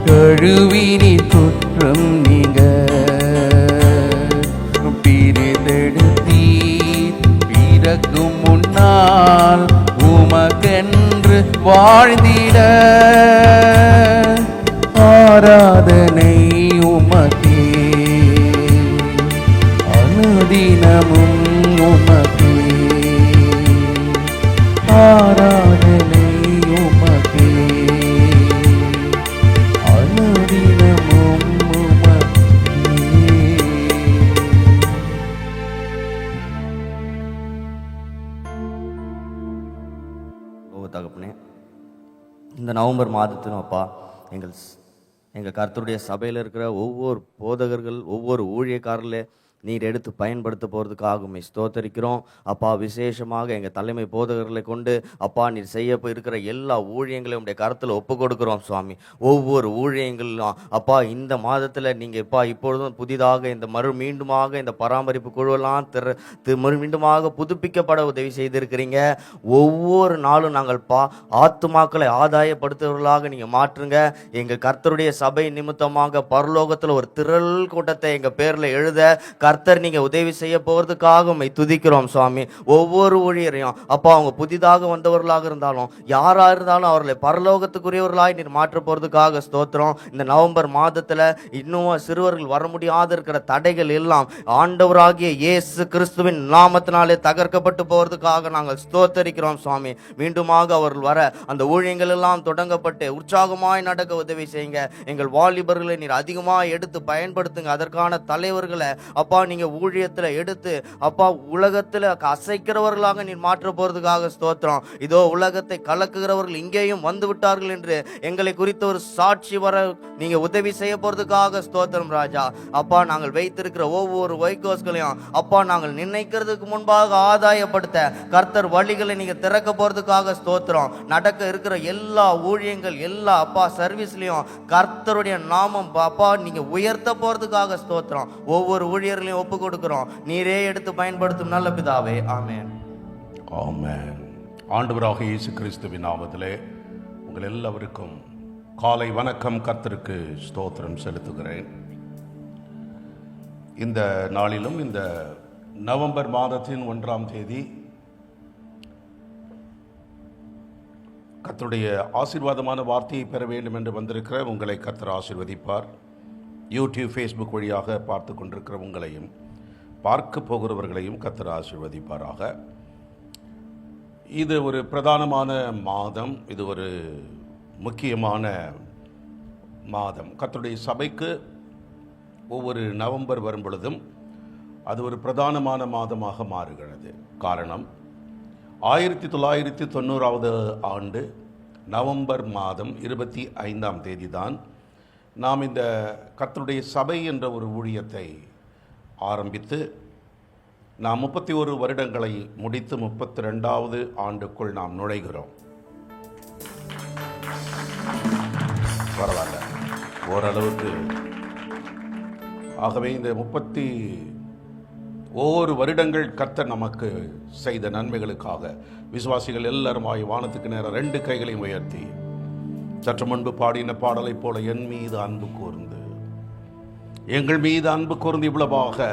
கழுவினீர் குற்றம் நீங்க. பிரிதெடுத்தீர் பிறக்கும் முன்னால் உமக்கென்று வாழ்ந்திட. ஆராதனை உமக்கே அனுதினமும் உமக்கே. ஆராதனை உமக்கே அனுதினமும் உமக்கே. தகப்பனே, இந்த நவம்பர் மாதத்திலும் அப்பா எங்கள் கர்த்தருடைய சபையில் இருக்கிற ஒவ்வொரு போதகர்கள், ஒவ்வொரு ஊழியக்காரர்களே நீர் எடுத்து பயன்படுத்த போகிறதுக்காக ஸ்தோத்தரிக்கிறோம் அப்பா. விசேஷமாக எங்கள் தலைமை போதகர்களை கொண்டு அப்பா நீர் செய்ய இருக்கிற எல்லா ஊழியங்களையும் உடைய கருத்தில் ஒப்பு கொடுக்குறோம் சுவாமி. ஒவ்வொரு ஊழியங்களும் அப்பா இந்த மாதத்தில் நீங்கள் இப்பொழுதும் புதிதாக இந்த மீண்டுமாக இந்த பராமரிப்பு குழுவெல்லாம் மீண்டுமாக புதுப்பிக்கப்பட உதவி செய்திருக்கிறீங்க. ஒவ்வொரு நாளும் நாங்கள் ஆத்துமாக்களை ஆதாயப்படுத்துவர்களாக நீங்கள் மாற்றுங்க. எங்கள் கர்த்தருடைய சபை நிமித்தமாக பரலோகத்தில் ஒரு திரள் கூட்டத்தை எங்கள் பேரில் எழுத கர்த்தர் நீங்க உதவி செய்ய போறதுக்காக உம்மை துதிக்கிறோம் சுவாமி. ஒவ்வொரு ஊழியரையும் அப்பா அவங்க புதிதாக வந்தவர்களாக இருந்தாலும் யாரா இருந்தாலும் அவர்களை பரலோகத்துக்குரியவர்களாய் நீர் மாற்ற போறதுக்காக ஸ்தோத்திரம். இந்த நவம்பர் மாதத்துல இன்னும் சிறுவர்கள் வர முடியாத இருக்கிற தடைகள் எல்லாம் ஆண்டவராகிய இயேசு கிறிஸ்துவின் நாமத்தினாலே தகர்க்கப்பட்டு போறதுக்காக நாங்கள் ஸ்தோத்தரிக்கிறோம் சுவாமி. மீண்டுமாக அவர்கள் வர அந்த ஊழியங்கள் எல்லாம் தொடங்கப்பட்டு உற்சாகமாய் நடக்க உதவி செய்யுங்க. எங்கள் வாலிபர்களை நீர் அதிகமாக எடுத்து பயன்படுத்துங்க. அதற்கான தலைவர்களை அப்பா நீங்க ஊழியத்துல எடுத்து அப்பா உலகத்துல அசைக்கிறவர்களாக நீர் மாற்ற போறதுக்காக ஸ்தோத்திரம். இதோ உலகத்தை கலக்குகிறவர்கள் இங்கேயும் வந்து விட்டார்கள் என்று எங்களை குறித்த ஒரு சாட்சி வர நீங்க உதவி செய்ய போறதுக்காக ஸ்தோத்திரம் ராஜா. அப்பா நாங்கள் வைத்திருக்கிற ஒவ்வொரு வைகோஸ்களையும் அப்பா நாங்கள் நினைக்கிறதுக்கு முன்பாக ஆதாயப்படுத்த கர்த்தர் வழிகளை நீங்க திறக்க போறதுக்காக ஸ்தோத்திரம். நடக்க இருக்கிற எல்லா ஊழியங்கள் எல்லா அப்பா சர்வீஸ்லயும் கர்த்தருடைய நாமம் அப்பா நீங்க உயர்த்த போறதுக்காக ஸ்தோத்திரம். ஒவ்வொரு ஊழியர்களையும் ஒப்பு கொடுக்கிறோம். நீரே எடுத்து பயன்படுத்தும் நல்ல பிதாவே. ஆமென். ஆமென். ஆண்டவராக இயேசு கிறிஸ்துவின் நாமத்திலே உங்கள் எல்லாருக்கும் காலை வணக்கம். கர்த்தருக்கு ஸ்தோத்திரம் செலுத்துகிறேன். இந்த நாளிலும் இந்த நவம்பர் மாதத்தின் 1ஆம் தேதி கர்த்தருடைய ஆசீர்வாதமான வார்த்தையை பெற வேண்டும் என்று வந்திருக்கிற உங்களை கர்த்தர் ஆசீர்வதிப்பார். யூடியூப், ஃபேஸ்புக் வழியாக பார்த்து கொண்டிருக்கிற உங்களையும் பார்க்க போகிறவர்களையும் கர்த்தர் ஆசீர்வதிப்பாராக. இது ஒரு பிரதானமான மாதம், இது ஒரு முக்கியமான மாதம். கர்த்தருடைய சபைக்கு ஒவ்வொரு நவம்பர் வரும் பொழுதும் அது ஒரு பிரதானமான மாதமாக மாறுகிறது. காரணம் 1990 ஆண்டு நவம்பர் மாதம் 25ஆம் தேதி தான் நாம் இந்த கர்த்தருடைய சபை என்ற ஒரு ஊழியத்தை ஆரம்பித்து நாம் 31 வருடங்களை முடித்து 32வது ஆண்டுக்குள் நாம் நுழைகிறோம். பரவாயில்ல, ஓரளவுக்கு. ஆகவே இந்த ஒவ்வொரு வருடங்கள் கர்த்தர் நமக்கு செய்த நன்மைகளுக்காக விசுவாசிகள் எல்லாருமாய் வானத்துக்கு நேரம் 2 கைகளையும் உயர்த்தி சற்று முன்பு பாடின பாடலை போல என் மீது அன்பு கூர்ந்து, எங்கள் மீது அன்பு கூர்ந்து இவ்வளவாக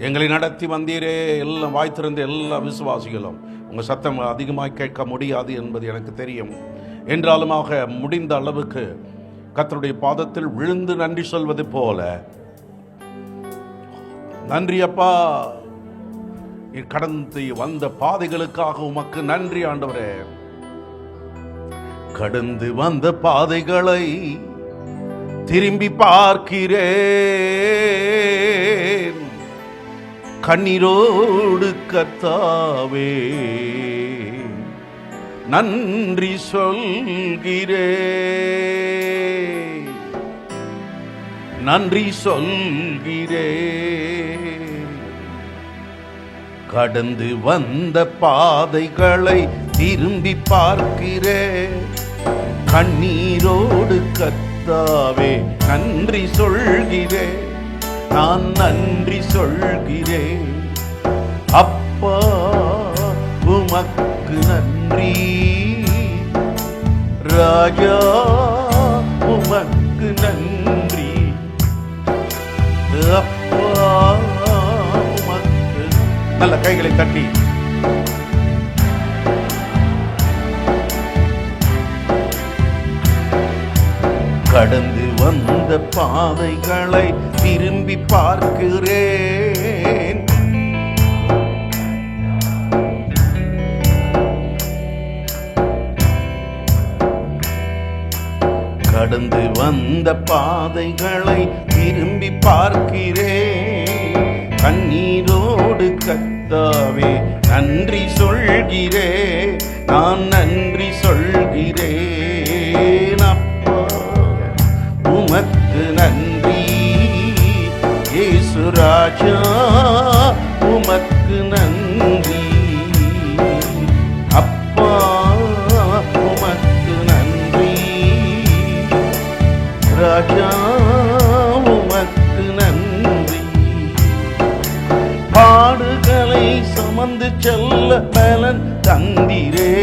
எங்களை நடத்தி வந்தீரே. எல்லாம் வாய்த்திருந்த எல்லா விசுவாசிகளும் உங்கள் சத்தம் அதிகமாக கேட்க முடியாது என்பது எனக்கு தெரியும். என்றாலுமாக முடிந்த அளவுக்கு கர்த்தருடைய பாதத்தில் விழுந்து நன்றி சொல்வது போல நன்றி அப்பா. கடந்து வந்த பாதைகளுக்காக உமக்கு நன்றி ஆண்டவரே. கடந்து வந்த பாதைகளை திரும்பி பார்க்கிறேன், கண்ணீரோடு கர்த்தாவே நன்றி சொல்கிறேன், நன்றி சொல்கிறேன். கடந்து வந்த பாதைகளை திரும்பி பார்க்கிறேன், கண்ணீரோடு கர்த்தாவே நன்றி சொல்கிறேன், நான் நன்றி சொல்கிறேன். அப்பா உமக்கு நன்றி, ராஜா உமக்கு நன்றி, அப்பா உமக்கு. நல்ல கைகளை தட்டி கடந்து வந்த பாதைகளை திரும்பி பார்க்கிறேன், கடந்து வந்த பாதைகளை திரும்பி பார்க்கிறேன், கண்ணீரோடு கர்த்தாவே நன்றி சொல்கிறேன், நான் நன்றி சொல்கிறேன். அப்பா உமக்கு நன்றி, இயேசு ராஜா உமக்கு நன்றி, அப்பா உமக்கு நன்றி, ராஜா உமக்கு நன்றி. பாடுகளை சுமந்து செல்ல பலன் தந்திரே,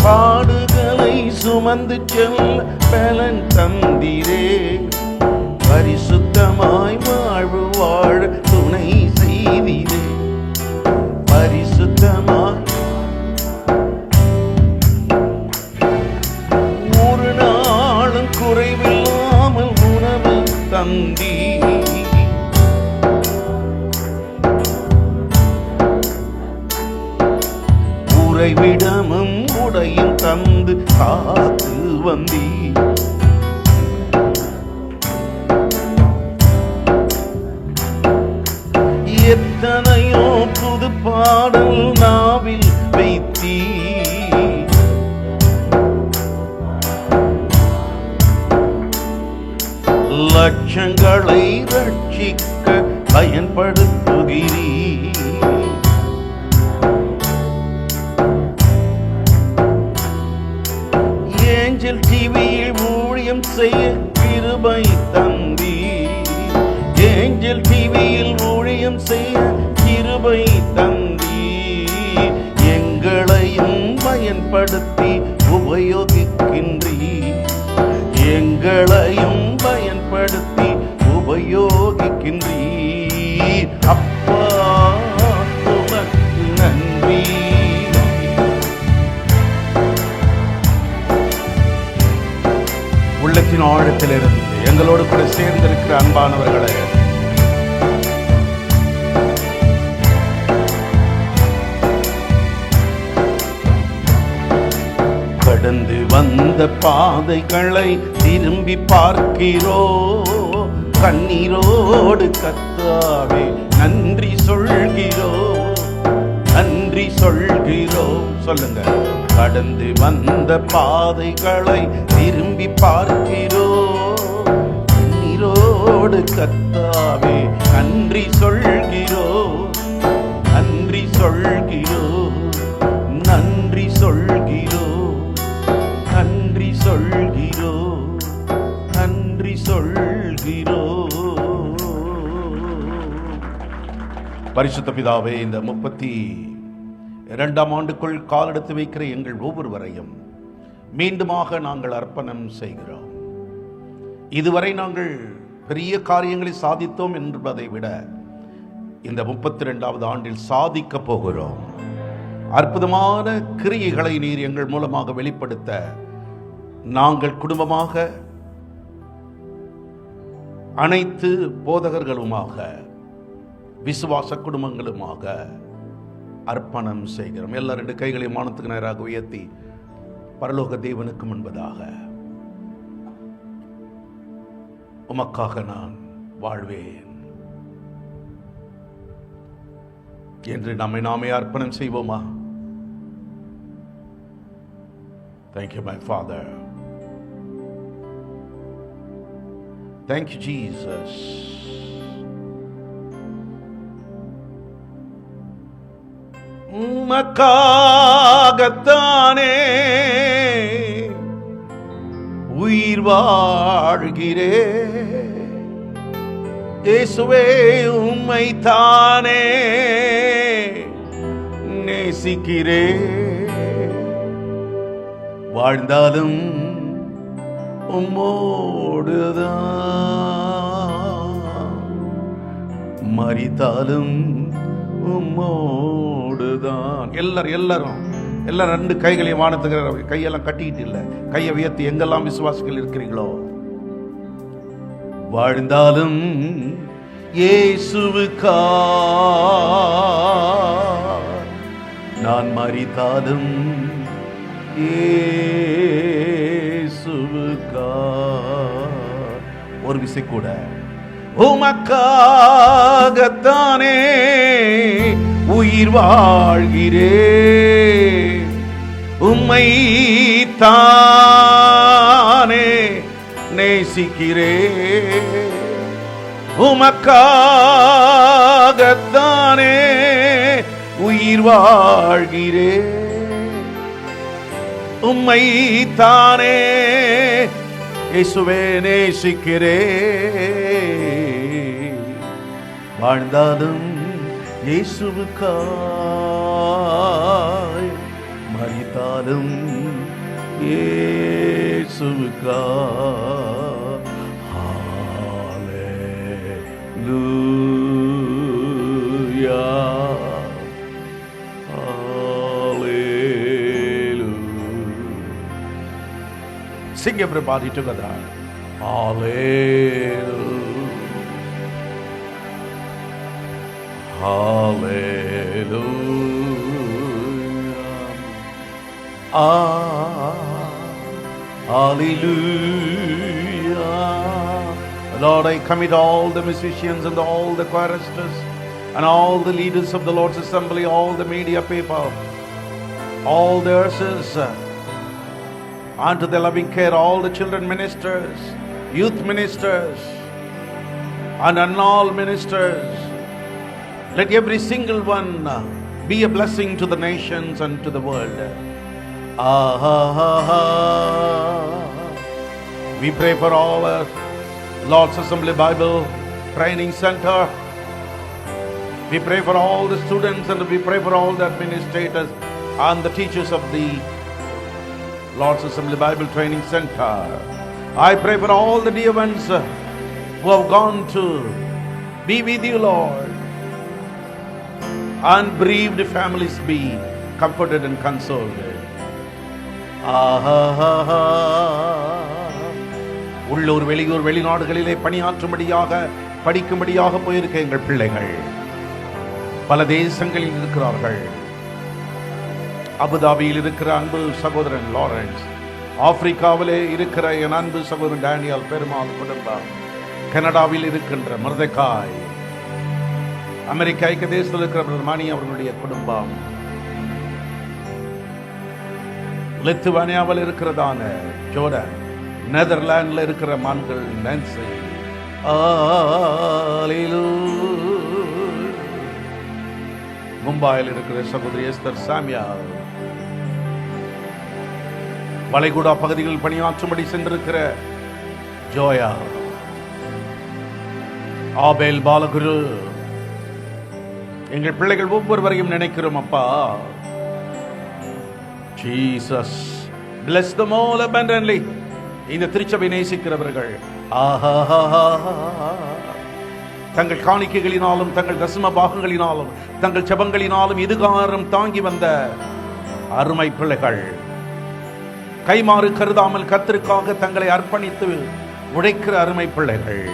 பாடுகளை சுமந்து செல்ல பலன் தந்திரே, பரிசுத்தமாய் வாழ்வு வாழ துணை செய்தீரே, பரிசுத்தமாய் ஒரு நாளும் குறைவில்லாமல் உணவு தந்தீ, உறைவிடமும் உடையும் தந்து காத்து வந்தீ, எத்தனையோ புது பாடல் நாவில் வைத்தீ, லட்சங்களை ரட்சிக்க பயன்படுத்துகிறீ, ஏஞ்சல் டிவியில் ஊழியம் செய்ய கிருபை தந்தீ, ஏஞ்சல் டிவியில் ஊழியம் செய்ய கிருபை தந்தீ, எங்களையும் பயன்படுத்தி உபயோகிக்கின்றீ, எங்களையும் பயன்படுத்தி உபயோகிக்கின்றீ. அப்பா உமக்கு நன்றி, உள்ளத்தின் ஆழத்திலிருந்து எங்களோடு கூட சேர்ந்திருக்கிற அன்பானவர்களே, கடந்து வந்த பாதைகளை திரும்பி பார்க்கிறோ, கண்ணீரோடு கர்த்தாவே நன்றி சொல்கிறோ, நன்றி சொல்கிறோ. சொல்லுங்க, கடந்து வந்த பாதைகளை திரும்பி பார்க்கிறோ, கண்ணீரோடு கர்த்தாவே நன்றி சொல்கிறோ, நன்றி சொல்கிறோ, நன்றி சொல்கிறோ, நன்றி சொல்கிறோ, நன்றி சொல்கிறோ. பரிசுத்த பிதாவே, இந்த 32ஆம் ஆண்டுக்குள் காலெடுத்து வைக்கிற எங்கள் ஒவ்வொருவரையும் மீண்டுமாக நாங்கள் அர்ப்பணம் செய்கிறோம். இதுவரை நாங்கள் பெரிய காரியங்களை சாதித்தோம் என்பதை விட இந்த 32வது ஆண்டில் சாதிக்க போகிறோம். அற்புதமான கிரியைகளை நீர் எங்கள் மூலமாக வெளிப்படுத்த நாங்கள் குடும்பமாக அனைத்து போதகர்களுமாக விசுவாச குடும்பங்களுமாக அர்ப்பணம் செய்கிறோம். எல்லா 2 கைகளையும் வானத்துக்கு நேராக உயர்த்தி பரலோக தேவனுக்கு முன்பதாக உமக்காக நான் வாழ்வேன் என்று நம்மை நாமே அர்ப்பணம் செய்வோமா? Thank you, my Father. Thank you, Jesus. உமக்காகத்தானே உயிர் வாழ்கிறே, இயேசுவே உம்மைத்தானே நேசிக்கிறே. வாழ்ந்தாலும் உம்மோடுதான், மரித்தாலும் உம்மோடுதான். எல்லாரும் 2 கைகளையும் வானத்துக்கு, கையெல்லாம் கட்டிக்கிட்டு இல்லை, கையை உயர்த்தி எங்கெல்லாம் விசுவாசிகள் இருக்கிறீங்களோ, வாழ்ந்தாலும் இயேசுவுக்கா, நான் மரித்தாலும் இயேசுவுக்கா. ஒரு விசை கூட, உமக்காகத்தானே உயிர் வாழ்கிறேன், உம்மை தானே நேசிக்கிறேன். உமக்காகத்தானே உயிர் வாழ்கிறேன், உம்மை தானே இயேசுவே நேசிக்கிறேன். வாழ்ந்தாலும் இயேசுவுக்காய், மரித்தாலும் இயேசுவுக்காய். ஹalleluya, sing everybody together. Hallelujah, hallelujah, hallelujah. Lord, I commit all the musicians and all the choristers and all the leaders of the Lord's assembly, all the media people, all the nurses, unto the loving care, all the children ministers, youth ministers, and all ministers. Let every single one be a blessing to the nations and to the world. We pray for all Lord's Assembly Bible Training Center. We pray for all the students, and we pray for all the administrators and the teachers of the Lord's Assembly Bible Training Center. I pray for all the dear ones who have gone to be with you, Lord, and bereaved families be comforted and consoled. உள்ளூர் வெளியூர் வெளிநாடுகளிலே பணியாற்றும்படியாக படிக்கும்படியாக போயிருக்க எங்கள் பிள்ளைகள் பல தேசங்களில் இருக்கிறார்கள். அபுதாபியில் இருக்கிற அன்பு சகோதரன் லாரன்ஸ், ஆப்பிரிக்காவிலே இருக்கிற என் அன்பு சகோதரன் டேனியல் பெருமாள் குடும்பம், கனடாவில் இருக்கின்ற மர்தகாய், அமெரிக்க ஐக்கிய தேசத்தில் இருக்கிற மணி அவர்களுடைய குடும்பம், லித்துவானியாவில் இருக்கிறதான ஜோர்டன், நெதர்லாண்டில் இருக்கிற மான்கள் நான்சி, மும்பாயில் இருக்கிற சகோதரி எஸ்தர் சாமியா, வளைகுடா பகுதிகளில் பணியாற்றும்படி சென்றிருக்கிற ஜோயா, ஆபேல் பாலகுரு, எங்கள் பிள்ளைகள் ஒவ்வொருவரையும் நினைக்கிறோம் அப்பா. Jesus bless them all abundantly. இந்த திருச்சபை நேசிக்கிறவர்கள் தங்கள் காணிக்கைகளினாலும் தங்கள் தசம பாகங்களினாலும் தங்கள் ஜெபங்களினாலும் இதுகாரம் தாங்கி வந்த அருமை பிள்ளைகள், கைமாறு கருதாமல் கர்த்தருக்காக தங்களை அர்ப்பணித்து உழைக்கிற அருமை பிள்ளைகள்,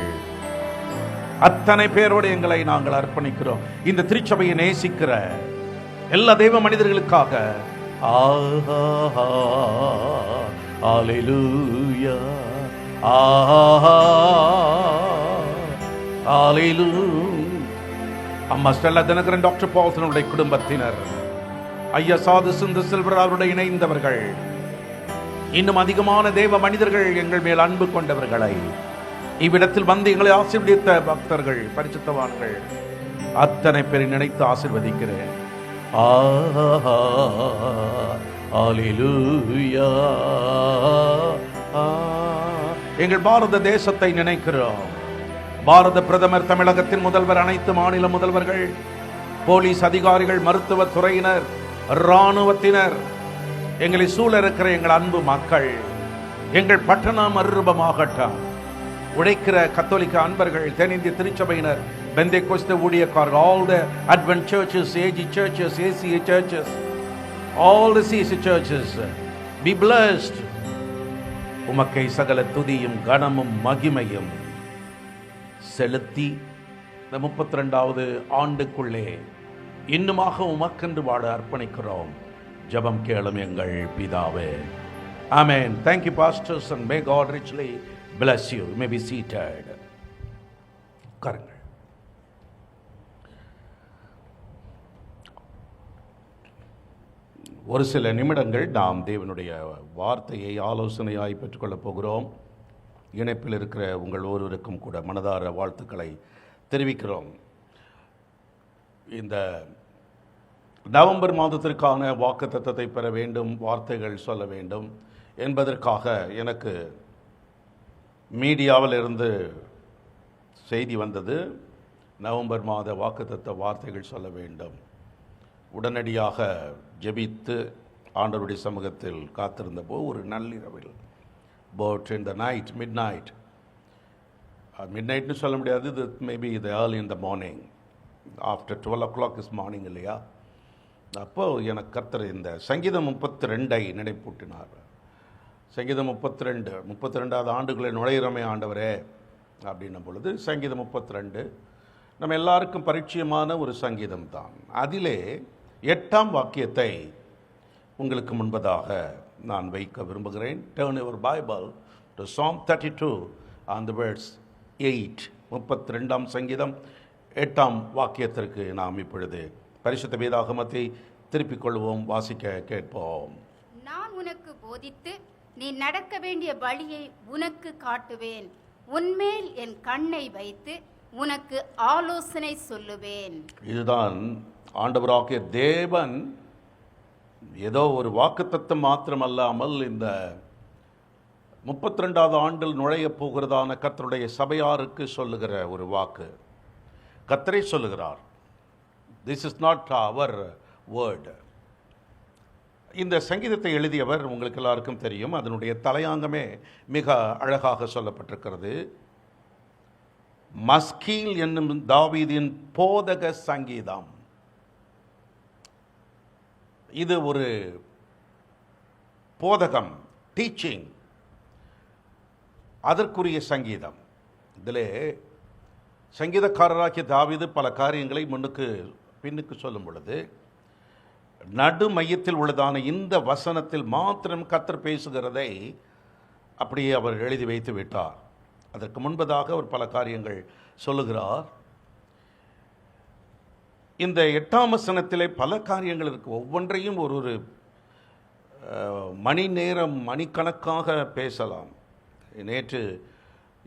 அத்தனை பேரோடு எங்களை நாங்கள் அர்ப்பணிக்கிறோம். இந்த திருச்சபையை நேசிக்கிற எல்லா தெய்வ மனிதர்களுக்காக ஹல்லேலூயா, ஹல்லேலூயா. அம்மா ஸ்டெல்லா தினகரன், டாக்டர் பால்சனுடைய குடும்பத்தினர், ஐயா சாது சுந்த சில்வர் அவருடைய இணைந்தவர்கள், இன்னும் அதிகமான தேவ மனிதர்கள், எங்கள் மேல் அன்பு கொண்டவர்களை, இவ்விடத்தில் வந்து எங்களை ஆசீர்வதித்த பக்தர்கள், பரிசுத்தவான்கள் அத்தனை பேரை நினைத்து ஆசீர்வதிக்கிறேன். ஹல்லேலூயா. எங்கள் பாரத தேசத்தை நினைக்கிறோம். பாரத பிரதமர், தமிழகத்தின் முதல்வர், அனைத்து மாநில முதல்வர்கள், போலீஸ் அதிகாரிகள், மருத்துவ துறையினர், இராணுவத்தினர், எங்களை சூழ இருக்கிற எங்கள் அன்பு மக்கள், எங்கள் பட்டணம் மறுரூபமாகட்டும். உழைக்கிற கத்தோலிக்க அன்பர்கள், தென்னிந்திய திருச்சபையினர், பெந்தேகோஸ்தே ஊழியக்காரர்கள், all the Advent churches, AG churches, ACA churches, all the CC churches, be blessed. உமக்கை சகல துதியும் கனமும் மகிமையும் செலுத்தி இந்த 32வது ஆண்டுக்குள்ளே இன்னுமாக உமக்கென்று வாழ அர்ப்பணிக்கிறோம். ஜெபம் கேளும் எங்கள் பிதாவே. Amen. Thank you, pastors, and may God richly bless you. You may be seated. உட்காருங்கள். ஒரு சில நிமிடங்கள் நாம் தேவனுடைய வார்த்தையை ஆலோசனையாய் பெற்றுக்கொள்ளப் போகிறோம். இணைப்பில் இருக்கிற உங்கள் ஒருவருக்கும் கூட மனதார வாழ்த்துக்களை தெரிவிக்கிறோம். இந்த நவம்பர் மாதத்திற்கான வாக்குத்தத்தத்தை பெற வேண்டும், வார்த்தைகள் சொல்ல வேண்டும் என்பதற்காக எனக்கு மீடியாவில் இருந்து செய்தி வந்தது. நவம்பர் மாத வாக்குத்தத்த வார்த்தைகள் சொல்ல வேண்டும். உடனடியாக ஜெபித்து ஆண்டவருடைய சமூகத்தில் காத்திருந்தபோது ஒரு நள்ளிரவில், but in the night, mid நைட்னு சொல்ல முடியாது, இது மேபி இது early in the morning, after 12 o'clock is morning இல்லையா. அப்போது எனக்கு கர்த்தர் இந்த சங்கீதம் 32 நினைப்பூட்டினார். சங்கீதம் 32வது ஆண்டுகளை நுழையிறமே ஆண்டவரே அப்படின்னும் பொழுது சங்கீதம் 32 நம்ம எல்லாருக்கும் பரிச்சயமான ஒரு சங்கீதம் தான். அதிலே 8ஆம் வாக்கியத்தை உங்களுக்கு முன்பதாக நான் வைக்க விரும்புகிறேன். Turn your Bible to Psalm 32 on the verse 8. 32ஆம் சங்கீதம் 8ஆம் வாக்கியத்திற்கு நாம் இப்பொழுது பரிசுத்த வேதாகமத்தை திருப்பிக் கொள்வோம், வாசிக்க கேட்போம். நான் உனக்கு போதித்து நீ நடக்க வேண்டிய வழியை உனக்கு காட்டுவேன், உன்மேல் என் கண்ணை வைத்து உனக்கு ஆலோசனை சொல்லுவேன். இதுதான் ஆண்டவராகிய தேவன் ஏதோ ஒரு வாக்குத்தத்தம் மாத்திரமல்லாமல் இந்த 32வது ஆண்டில் நுழைய போகிறதான கர்த்தருடைய சபையாருக்கு சொல்லுகிற ஒரு வாக்கு. கர்த்தரே சொல்லுகிறார். This is not our word. இந்த சங்கீதத்தை எழுதியவர் உங்களுக்கு எல்லாருக்கும் தெரியும். அதனுடைய தலையாங்கமே மிக அழகாக சொல்லப்பட்டிருக்கிறது. மஸ்கீல் என்னும் தாவீதின் போதக சங்கீதம். இது ஒரு போதகம், டீச்சிங், அதற்குரிய சங்கீதம். இதில் சங்கீதக்காரராகிய தாவீது பல காரியங்களை பின்னுக்கு சொல்லும் பொழுது நடு மையத்தில் உள்ளதான இந்த வசனத்தில் மாத்திரம் கர்த்தர் பேசுகிறதை அப்படியே அவர் எழுதி வைத்து விட்டார். அதற்கு முன்பதாக அவர் பல காரியங்கள் சொல்லுகிறார். இந்த 8ஆம் வசனத்திலே பல காரியங்கள் இருக்குது. ஒவ்வொன்றையும் ஒரு மணி நேரம், மணிக்கணக்காக பேசலாம். நேற்று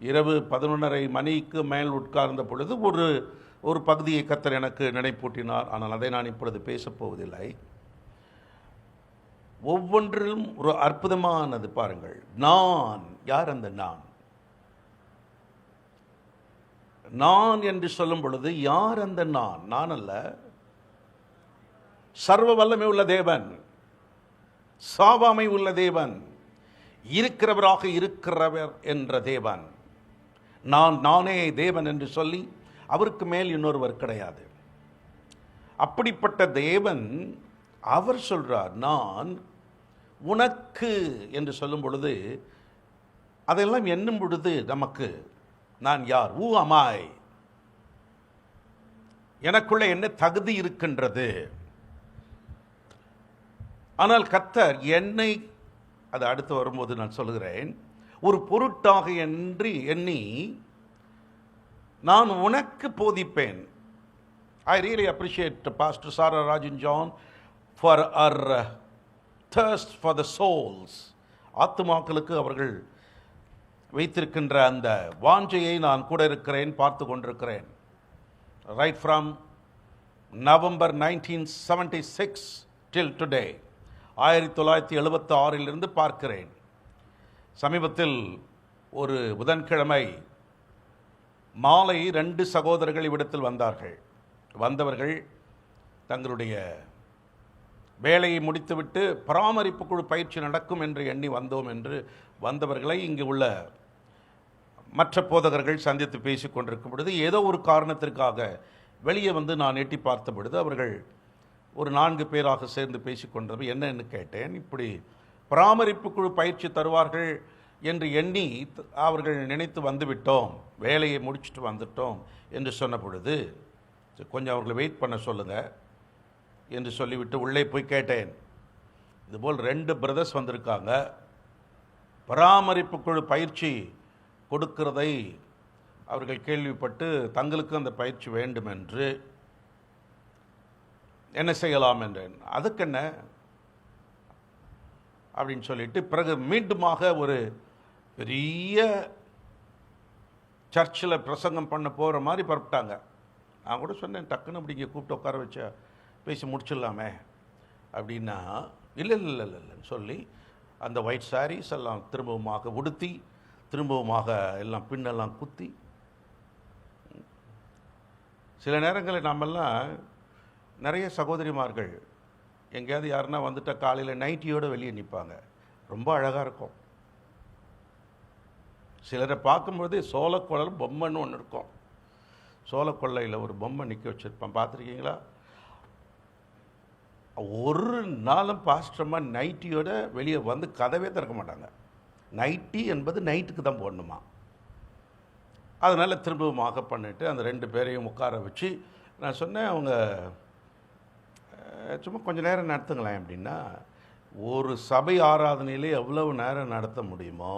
இரவு 11:30 மணிக்கு மேல் உட்கார்ந்த பொழுது ஒரு பகுதியை கர்த்தர் எனக்கு நினைப்பூட்டினார். ஆனால் அதை நான் இப்பொழுது பேசப்போவதில்லை. ஒவ்வொன்றிலும் ஒரு அற்புதமானது பாருங்கள். நான் யார்? அந்த நான் என்று சொல்லும் பொழுது யார் அந்த நான் அல்ல, சர்வ வல்லமை உள்ள தேவன், சாவாமை உள்ள தேவன், இருக்கிறவராக இருக்கிறவர் என்ற தேவன். நானே தேவன் என்று சொல்லி அவருக்கு மேல் இன்னொருவர் கிடையாது. அப்படிப்பட்ட தேவன் அவர் சொல்றார், நான் உனக்கு என்று சொல்லும் பொழுது அதெல்லாம் எண்ணும் பொழுது நமக்கு நான் யார்? Who am I? எனக்குள்ள என்ன தகுதி இருக்கின்றது. ஆனால் கர்த்தர் என்னை, அது அடுத்து வரும்போது நான் சொல்லுகிறேன், ஒரு பொருட்டாக என்று எண்ணி நான் உனக்கு போதிப்பேன். I really appreciate Pastor Sarah Rajan John for our thirst for the souls. ஆத்துமாக்களுக்கு அவர்கள் வைத்திருக்கின்ற அந்த வாஞ்சையை நான் கூட இருக்கிறேன், பார்த்து கொண்டிருக்கிறேன். Right from November 1976 till today, 1976 பார்க்கிறேன். சமீபத்தில் ஒரு புதன்கிழமை மாலை 2 சகோதரர்கள் இவ்விடத்தில் வந்தார்கள். வந்தவர்கள் தங்களுடைய வேலையை முடித்துவிட்டு பராமரிப்பு குழு பயிற்சி நடக்கும் என்று எண்ணி வந்தோம் என்று வந்தவர்களை இங்கு உள்ள மற்ற போதகர்கள் சந்தித்து பேசி கொண்டிருக்கும் பொழுது ஏதோ ஒரு காரணத்திற்காக வெளியே வந்து நான் எட்டி பார்த்த பொழுது அவர்கள் ஒரு 4 பேராக சேர்ந்து பேசி கொண்டது. என்னன்னு கேட்டேன். இப்படி பராமரிப்பு குழு பயிற்சி தருவார்கள் என்று எண்ணி அவர்கள் நினைத்து வந்துவிட்டோம், வேலையை முடிச்சுட்டு வந்துட்டோம் என்று சொன்ன பொழுது, கொஞ்சம் அவர்களை வெயிட் பண்ண சொல்லுங்கள் என்று சொல்லிவிட்டு உள்ளே போய் கேட்டேன். இதுபோல் 2 பிரதர்ஸ் வந்திருக்காங்க, பராமரிப்பு குழு பயிற்சி கொடுக்கிறதை அவர்கள் கேள்விப்பட்டு தங்களுக்கு அந்த பயிற்சி வேண்டும் என்று என்ன செய்யலாம் என்றேன். அதுக்கு என்ன அப்படின்னு சொல்லிட்டு பிறகு மீண்டுமாக ஒரு பெரிய சர்ச்சில் பிரசங்கம் பண்ண போகிற மாதிரி பரப்பிட்டாங்க. நான் கூட சொன்னேன், டக்குன்னு அப்படி இங்கே கூப்பிட்டு உட்கார வச்சா பேசி முடிச்சிடலாமே அப்படின்னா, இல்லைன்னு சொல்லி அந்த ஒயிட் சாரீஸ் எல்லாம் திரும்பவுமாக உடுத்தி திரும்பவுமாக எல்லாம் பின்னெல்லாம் குத்தி, சில நேரங்களில் நாமெல்லாம் நிறைய சகோதரிமார்கள் எங்கேயாவது யாருன்னா வந்துட்டா காலையில் நைட்டியோடு வெளியே நிற்பாங்க, ரொம்ப அழகாக இருக்கும். சிலரை பார்க்கும்போது சோளக்கொள்ளல் பொம்மைன்னு ஒன்று இருக்கும், சோளக்கொள்ளையில் ஒரு பொம்மை நிற்க வச்சுருப்பான், பார்த்துருக்கீங்களா? ஒரு நாளும் பாஸ்டர்மா நைட்டியோட வெளியே வந்து கதவே திறக்க மாட்டாங்க. நைட்டி என்பது நைட்டுக்கு தான் போடணுமா. அதனால் திரும்பவுமாக பண்ணிவிட்டு அந்த 2 பேரையும் உட்கார வச்சு நான் சொன்னேன், அவங்க சும்மா கொஞ்சம் நேரம் நடத்துங்களேன் அப்படின்னா, ஒரு சபை ஆராதனையிலே எவ்வளவு நேரம் நடத்த முடியுமோ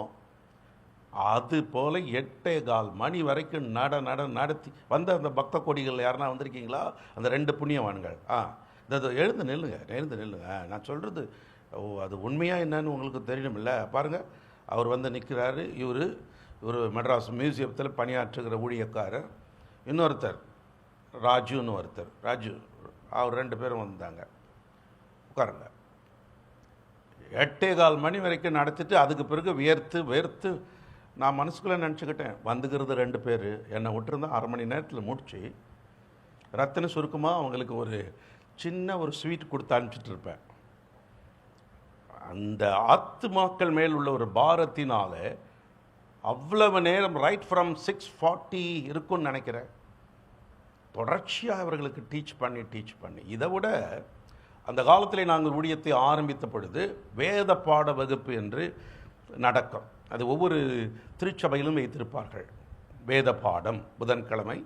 அது போல் 8:15 மணி வரைக்கும் நடத்தி வந்த அந்த பக்த கொடிகள் யாருன்னா வந்திருக்கீங்களா? அந்த 2 புண்ணியவான்கள், எழுந்து நில்லுங்க. நான் சொல்கிறது அது உண்மையாக என்னன்னு உங்களுக்கு தெரியணும் இல்லை? பாருங்கள், அவர் வந்து நிற்கிறாரு. இவர் மெட்ராஸ் மியூசியத்தில் பணியாற்றுகிற ஊழியக்காரர். இன்னொருத்தர் ராஜுன்னு ஒருத்தர், ராஜு, அவர் 2 பேரும் வந்தாங்க. உட்காருங்க. 8:15 மணி வரைக்கும் நடத்திட்டு அதுக்கு பிறகு வேர்த்து நான் மனசுக்குள்ளே நினச்சிக்கிட்டேன், வந்துக்கிறது 2 பேர், என்னை விட்டுருந்தா 1/2 மணி நேரத்தில் முடிச்சு ரத்தின சுருக்கமாக அவங்களுக்கு ஒரு சின்ன ஒரு ஸ்வீட் கொடுத்து அனுப்பிச்சிட்ருப்பேன். அந்த ஆத்துமாக்கள் மேல் உள்ள ஒரு பாரத்தினால அவ்வளவு நேரம், ரைட் ஃப்ரம் 6:40 இருக்குன்னு நினைக்கிறேன், தொடர்ச்சியாக அவர்களுக்கு டீச் பண்ணி இதை விட அந்த காலத்தில் நாங்கள் ஊழியத்தை ஆரம்பித்த பொழுது வேத பாட வகுப்பு என்று நடக்கும். அது ஒவ்வொரு திருச்சபையிலும் வைத்திருப்பார்கள். வேத பாடம் புதன்கிழமை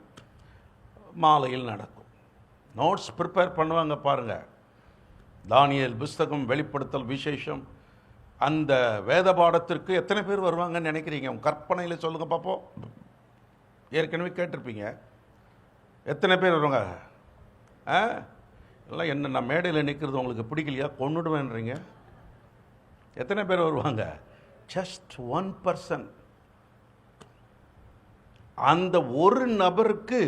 மாலையில் நடக்கும். நோட்ஸ் ப்ரிப்பேர் பண்ணுவாங்க. பாருங்கள், தானியேல் புஸ்தகம், வெளிப்படுத்தல் விசேஷம், அந்த வேத பாடத்திற்கு எத்தனை பேர் வருவாங்கன்னு நினைக்கிறீங்க? உங்கள் கற்பனையில் சொல்லுங்கள் பார்ப்போம். ஏற்கனவே கேட்டிருப்பீங்க, எத்தனை பேர் வருவாங்க? எல்லாம் என்ன, நான் மேடையில் நிற்கிறது உங்களுக்கு பிடிக்கலையா, கொன்னுடுவேன்றீங்க. எத்தனை பேர் வருவாங்க? ஜஸ்ட் 1%. அந்த ஒரு நபருக்கு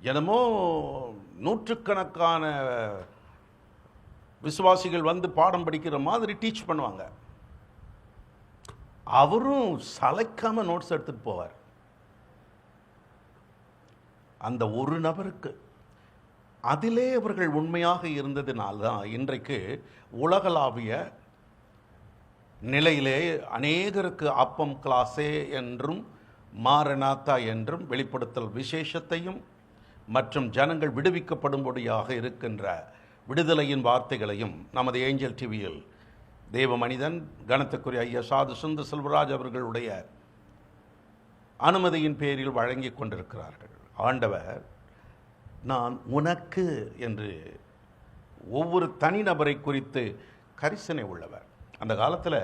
என்னமோ நூற்றுக்கணக்கான விசுவாசிகள் வந்து பாடம் படிக்கிற மாதிரி டீச் பண்ணுவாங்க. அவரும் சளைக்காம நோட்ஸ் எடுத்துட்டு போவார். அந்த ஒரு நபருக்கு அதிலே அவர்கள் உண்மையாக இருந்ததினால்தான் இன்றைக்கு உலகளாவிய நிலையிலே அநேகருக்கு அப்பம் கிளாஸே என்றும் மாரநாத்தா என்றும் வெளிப்படுத்தல் விசேஷத்தையும் மற்றும் ஜனங்கள் விடுவிக்கப்படும்படியாக இருக்கின்ற விடுதலையின் வார்த்தைகளையும் நமது ஏஞ்சல் டிவியில் தேவ மனிதன் கணத்துக்குரிய ஐயா சாது சுந்தர் செல்வராஜ் அவர்களுடைய அனுமதியின் பேரில் வழங்கி கொண்டிருக்கிறார்கள். ஆண்டவர் நான் உனக்கு என்று ஒவ்வொரு தனிநபரை குறித்து கரிசனை உள்ளவர். அந்த காலத்தில்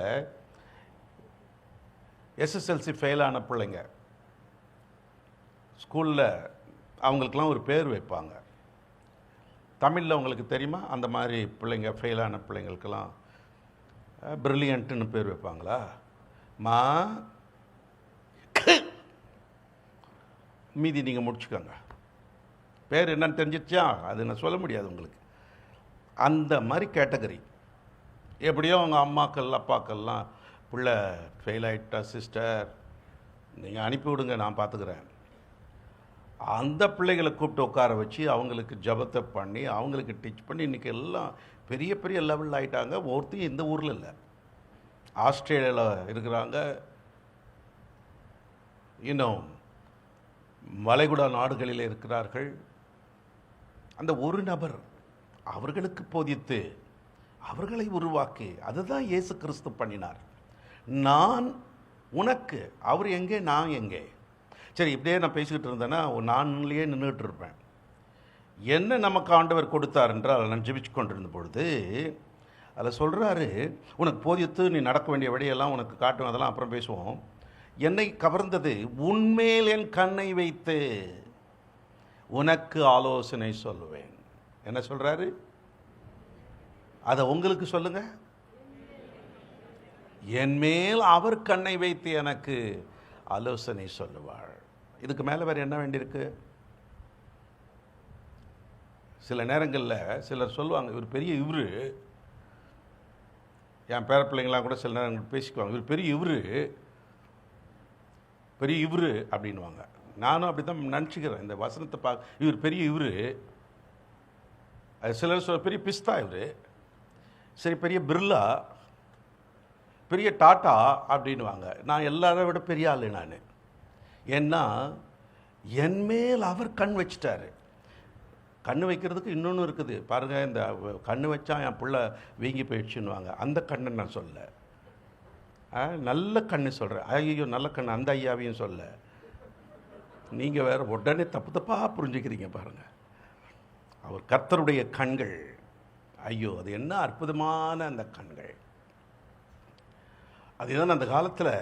எஸ்எஸ்எல்சி ஃபெயிலான பிள்ளைங்க ஸ்கூலில் அவங்களுக்கெல்லாம் ஒரு பேர் வைப்பாங்க. தமிழில் உங்களுக்கு தெரியுமா? அந்த மாதிரி பிள்ளைங்க ஃபெயிலான பிள்ளைங்களுக்கெல்லாம் பிரில்லியண்ட்டுன்னு பேர் வைப்பாங்களா? மா மீதி நீங்கள் முடிச்சுக்கோங்க. பேர் என்னன்னு தெரிஞ்சிச்சா? அது நான் சொல்ல முடியாது உங்களுக்கு. அந்த மாதிரி கேட்டகரி. எப்படியோ அவங்க அம்மாக்கள் அப்பாக்கள்லாம் பிள்ளை ஃபெயில் ஆகிட்டா சிஸ்டர் நீங்கள் அனுப்பி விடுங்க, நான் பார்த்துக்கிறேன். அந்த பிள்ளைகளை கூப்பிட்டு உட்கார வச்சு அவங்களுக்கு ஜபத்தை பண்ணி அவங்களுக்கு டீச் பண்ணி இன்றைக்கி எல்லாம் பெரிய பெரிய லெவலில் ஆகிட்டாங்க. ஒருத்தையும் இந்த ஊரில் இல்லை, ஆஸ்திரேலியாவில் இருக்கிறாங்க, இன்னும் வளைகுடா நாடுகளில் இருக்கிறார்கள். அந்த ஒரு நபர் அவர்களுக்கு போதித்து அவர்களை உருவாக்கி, அதுதான் இயேசு கிறிஸ்து பண்ணினார். நான் உனக்கு, அவர் எங்கே நான் எங்கே. சரி, இப்படியே நான் பேசிக்கிட்டு இருந்தேன்னா நான்லேயே நின்றுட்டு இருப்பேன். என்ன நமக்கு ஆண்டவர் கொடுத்தார் என்றால், நான் ஜெபிச்சு கொண்டிருந்த பொழுது அதில் சொல்கிறாரு, உனக்கு போதித்து நீ நடக்க வேண்டிய வழியெல்லாம் உனக்கு காட்டும், அதெல்லாம் அப்புறம் பேசுவோம். என்னை கவர்ந்தது, உன்மேல் என் கண்ணை வைத்து உனக்கு ஆலோசனை சொல்லுவேன். என்ன சொல்கிறாரு? அதை உங்களுக்கு சொல்லுங்க. என் மேல் அவர் கண்ணை வைத்து எனக்கு ஆலோசனை சொல்லுவாள். இதுக்கு மேலே வேறு என்ன வேண்டியிருக்கு? சில நேரங்களில் சிலர் சொல்லுவாங்க, இவர் பெரிய இவரு, என் பேர பிள்ளைங்களாம் கூட சில நேரங்கள் பேசிக்குவாங்க, இவர் பெரிய இவரு அப்படின்வாங்க. நானும் அப்படி தான் நினச்சிக்கிறேன் இந்த வசனத்தை இவர் பெரிய இவரு. சிலர் சொல்ல பெரிய பிஸ்தா இவர், சரி பெரிய பிர்லா, பெரிய டாட்டா அப்படின்வாங்க. நான் எல்லாரை விட பெரிய ஆளு நான். ஏன்னா என் மேல் அவர் கண் வச்சிட்டாரு. கண் வைக்கிறதுக்கு இன்னொன்று இருக்குது பாருங்கள். இந்த கண் வச்சா என் பிள்ளை வீங்கி போயிடுச்சுன்னுவாங்க. அந்த கண்ணை நான் சொல்ல, நல்ல கண்ணு சொல்கிறேன். ஐயோ நல்ல கண், அந்த ஐயாவையும் சொல்ல. நீங்கள் வேறு உடனே தப்பாக புரிஞ்சுக்கிறீங்க பாருங்கள். அவர் கர்த்தருடைய கண்கள், ஐயோ அது என்ன அற்புதமான அந்த கண்கள். அதுதான் அந்த காலத்தில்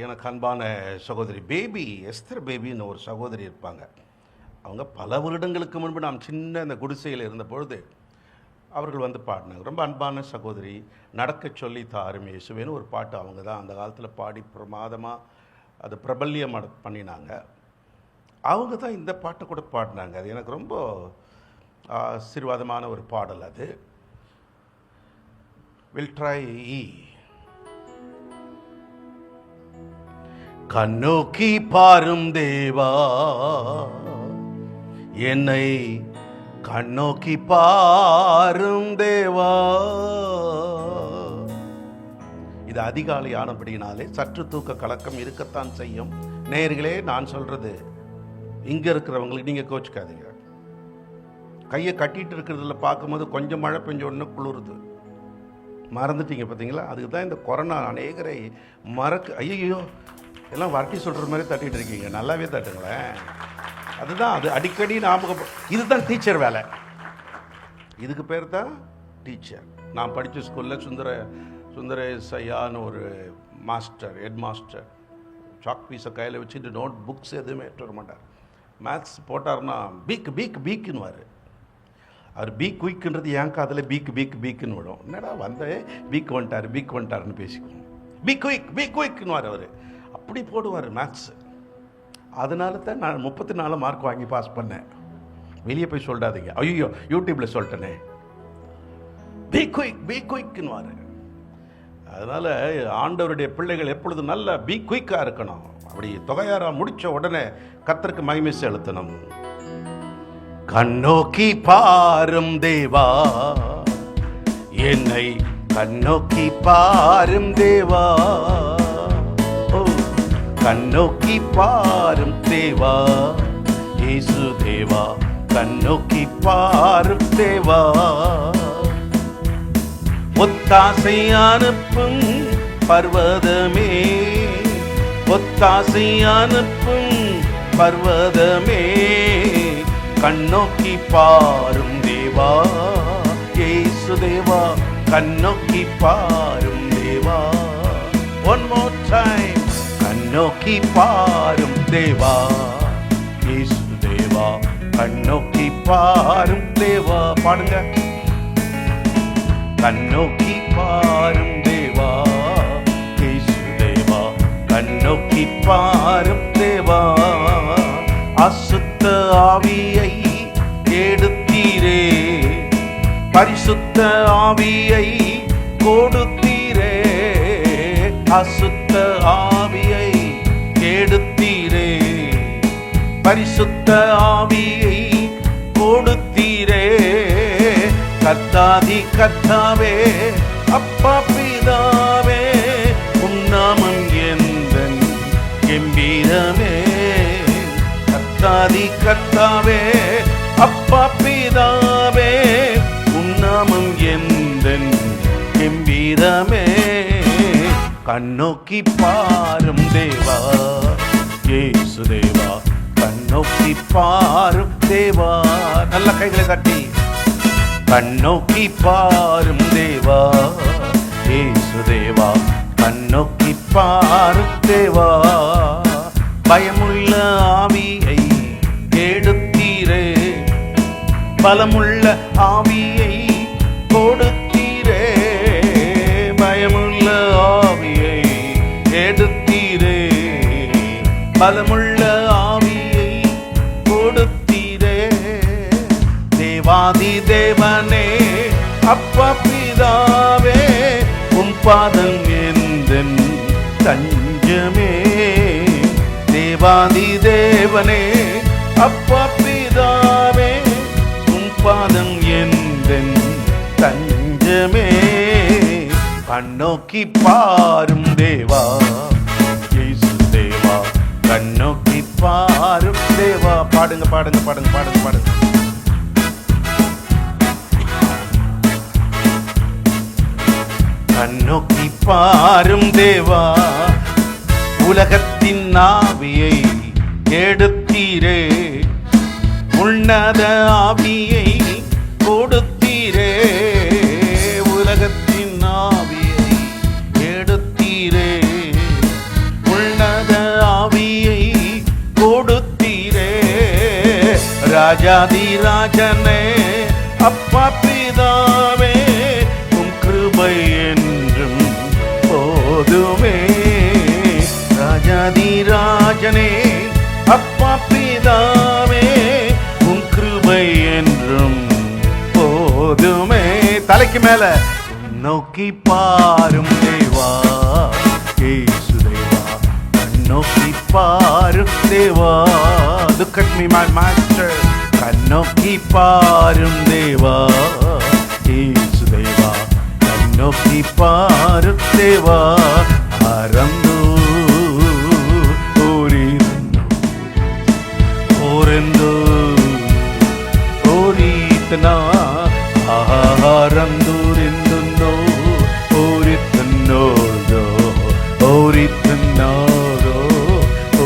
எனக்கு அன்பான சகோதரி பேபி, எஸ்தர் பேபின்னு ஒரு சகோதரி இருப்பாங்க. அவங்க பல வருடங்களுக்கு முன்பு நாம் சின்ன அந்த குடிசையில் இருந்த பொழுது அவர்கள் வந்து பாடினாங்க. ரொம்ப அன்பான சகோதரி. நடக்க சொல்லி தாரும் இயேசுவேன்னு ஒரு பாட்டு அவங்க தான் அந்த காலத்தில் பாடி பிரமாதமாக அது பிரபல்யம் பண்ணினாங்க. அவங்க தான் இந்த பாட்டை கூட பாடினாங்க. அது எனக்கு ரொம்ப ஆசீர்வாதமான ஒரு பாடல். அது வில் ட்ரை. கண்ணோக்கி பாரும் தேவா, என்னை கண்ணோக்கி பாரும் தேவா. இது அதிகாலை ஆனபடினாலே சற்று தூக்க கலக்கம் இருக்கத்தான் செய்யும். நேயர்களே, நான் சொல்றது இங்கே இருக்கிறவங்களுக்கு நீங்கள் கோச்சிக்காதீங்க. கையை கட்டிகிட்டு இருக்கிறதுல பார்க்கும்போது கொஞ்சம் மழை பெஞ்ச உடனே குளிருது, மறந்துட்டீங்க பார்த்தீங்களா? அதுக்கு தான் இந்த கொரோனா அநேகரை ஐயோ எல்லாம் வரட்டி சொல்கிற மாதிரி தட்டிகிட்டு இருக்கீங்க. நல்லாவே தட்டுங்களேன். அதுதான் அது அடிக்கடி ஞாபகம். இதுதான் டீச்சர் வேலை. இதுக்கு பேர் தான் டீச்சர். நான் படித்த ஸ்கூலில் சுந்தரேஷ் ஐயான்னு ஒரு மாஸ்டர், ஹெட் மாஸ்டர், சாக் பீஸை கையில் வச்சுட்டு நோட் புக்ஸ் எதுவுமே எடுத்து வர மாட்டார். மேத்ஸ் போட்டார்னா பீக்குன்னுவார். அவர் பீக் குயிக்குன்றது என் காதில் பீக்குன்னு விடும். என்னடா பீக் வந்துட்டாருன்னு பேசிக்குவோம். பீக் குயிக்குன்னுவார் அவர். அப்படி போடுவார் மேத்ஸு. அதனால தான் நான் 34 மார்க் வாங்கி பாஸ் பண்ணேன். வெளியே போய் சொல்லிடாதீங்க, ஐயோ யூடியூப்பில் சொல்லிட்டேனே. பீ குயிக்னுவார். அதனால் ஆண்டவருடைய பிள்ளைகள் எப்பொழுதும் நல்ல பீ குயிக்காக இருக்கணும். அப்படி தொகையாரா முடித்த உடனே கர்த்தருக்கு மகிமை செலுத்தணும். கண்ணோக்கி பாரும் தேவா, என்னை கண்ணோக்கி பாரும் தேவா. கண்ணோக்கி பாரும் தேவா, இயேசு தேவா, கண்ணோக்கி பாரும் தேவா. ஒத்தாசை அனுப்பும் பர்வதமே, ஒத்தாசை அனுப்பும் பர்வதமே, கண்ணோக்கி பாரும் தேவா, இயேசு தேவா, கண்ணோக்கி பாரும் தேவா. One more time. கண்ணோக்கி பாரும் தேவா, இயேசு தேவா, கண்ணோக்கி பாரும் தேவா. பாடுங்க. கண்ணோக்கி பாரும் தேவா, இயேசு தேவா, கண்ணோக்கி பாரும் தேவா. அசுத்த ஆவியை எடுத்தீரே, பரிசுத்த ஆவியை கொடுத்தீரே. அசுத்த ஆவியை எடுத்தீரே, பரிசுத்த ஆவியை கொடுத்தீரே. கர்த்தாதி கர்த்தாவே, அப்பா பிதாவே, உம் நாமம் எந்தன் கெம்பீரமே. கர்த்தாதி கர்த்தாவே, அப்பா பிதாவே, உம் நாமம் எந்தன் கெம்பீரமே. கண்ணோக்கி பாரும் தேவா, இயேசு தேவா, கண்ணோக்கி பாரும் தேவா. நல்ல கைகளை தட்டி கண்ணோக்கி பாரும் தேவா, இயேசு தேவா, கண்ணோக்கி பாரும் தேவா. பயமுள்ள ஆவியை எடுத்தீரே, பலமுள்ள ஆவியை கொடுத்தீரே. பயமுள்ள ஆவியை எடுத்தீரே, பலமுள்ள ஆவியை கொடுத்தீரே. தேவாதி தேவனே, அப்பா பிதாவே, உம் பாதம் எந்தன் தஞ்சமே. தேவாதி தேவனே, அப்பா பிதாவே, உம் பாதம் எந்தன் தஞ்சமே. கண்ணோக்கி பாரும் தேவா, இயேசு தேவா, கண்ணோக்கி பாரும் தேவா. பாடுங்க பாடுங்க பாடுங்க பாடுங்க பாடுங்க. கண்ணோக்கி பாரும் தேவா, உலகத்தின் ஆவியை எடுத்தீரே, உன்னத ஆவியை கொடுத்தீரே. உலகத்தின் ஆவியை எடுத்தீரே, உன்னத ஆவியை கொடுத்தீரே. ராஜாதி ராஜனே, அப்பா பிதாவே, உம் கிருபை என்றும் போதுமே. ராஜாதி ராஜனே, அப்பா பிதாவே, உம் கிருபை என்றும் போதுமே. தலைக்கு மேல நோக்கி பாரும் தேவா, இயேசு தேவா, கண்ணோக்கி பாரும் தேவா. Look at me, my master. கண்ணோக்கி பாரும் தேவா, இயேசு தேவா, கண்ணோக்கி பாரும் தேவா. ஆரம்பு ஓரெந்து ஓரித்தனா ஆரந்தூரிந்துந்தோ ஓரித்தன்னோதோ ஓரித்தன்னாதோ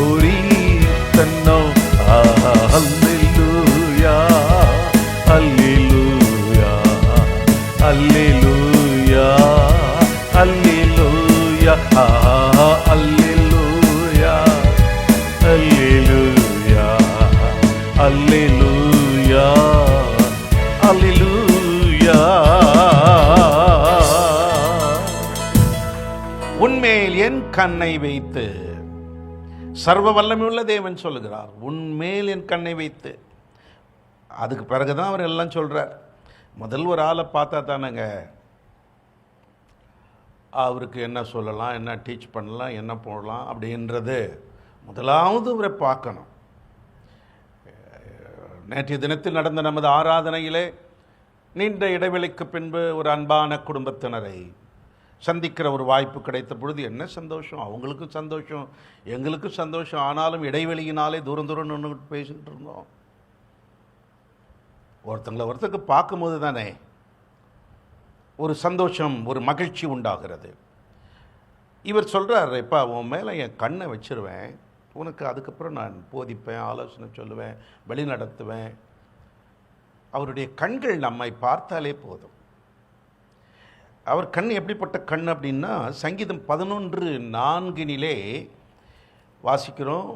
ஓரித்தன்னோ. ஹல்லேலூயா ஹல்லேலூயா ஹல்லேலூயா ஹல்லேலூயா ஹல்லேலூயா ஹல்லேலூயா ஹல்லேலூயா ஹல்லேலூயா. உன்மேல் என் கண்ணை வைத்து, சர்வ வல்லமையுள்ள தேவன் சொல்லுகிறார், உன்மேல் என் கண்ணை வைத்து. அதுக்கு பிறகுதான் அவர் எல்லாம் சொல்றார். முதல் ஒரு ஆளை பார்த்தா தானேங்க அவருக்கு என்ன சொல்லலாம், என்ன டீச் பண்ணலாம், என்ன போடலாம் அப்படின்றது முதலாவது அவரை பார்க்கணும். நேற்றைய தினத்தில் நடந்த நமது ஆராதனையிலே நீண்ட இடைவெளிக்கு பின்பு ஒரு அன்பான குடும்பத்தினரை சந்திக்கிற ஒரு வாய்ப்பு கிடைத்த பொழுது என்ன சந்தோஷம், அவங்களுக்கும் சந்தோஷம், எங்களுக்கும் சந்தோஷம். ஆனாலும் இடைவெளியினாலே தூரம் தூரம் நின்றுக்கிட்டு பேசிக்கிட்டு இருந்தோம். ஒருத்தருக்கு பார்க்கும்போது தானே ஒரு சந்தோஷம், ஒரு மகிழ்ச்சி உண்டாகிறது. இவர் சொல்கிறார், எப்பா உன் மேலே என் கண்ணை வச்சிருவேன், உனக்கு அதுக்கப்புறம் நான் போதிப்பேன், ஆலோசனை சொல்லுவேன், வழி நடத்துவேன், அவருடைய கண்கள் நம்மை பார்த்தாலே போதும். அவர் கண் எப்படிப்பட்ட கண் அப்படின்னா, சங்கீதம் 11:4 வாசிக்கிறோம்.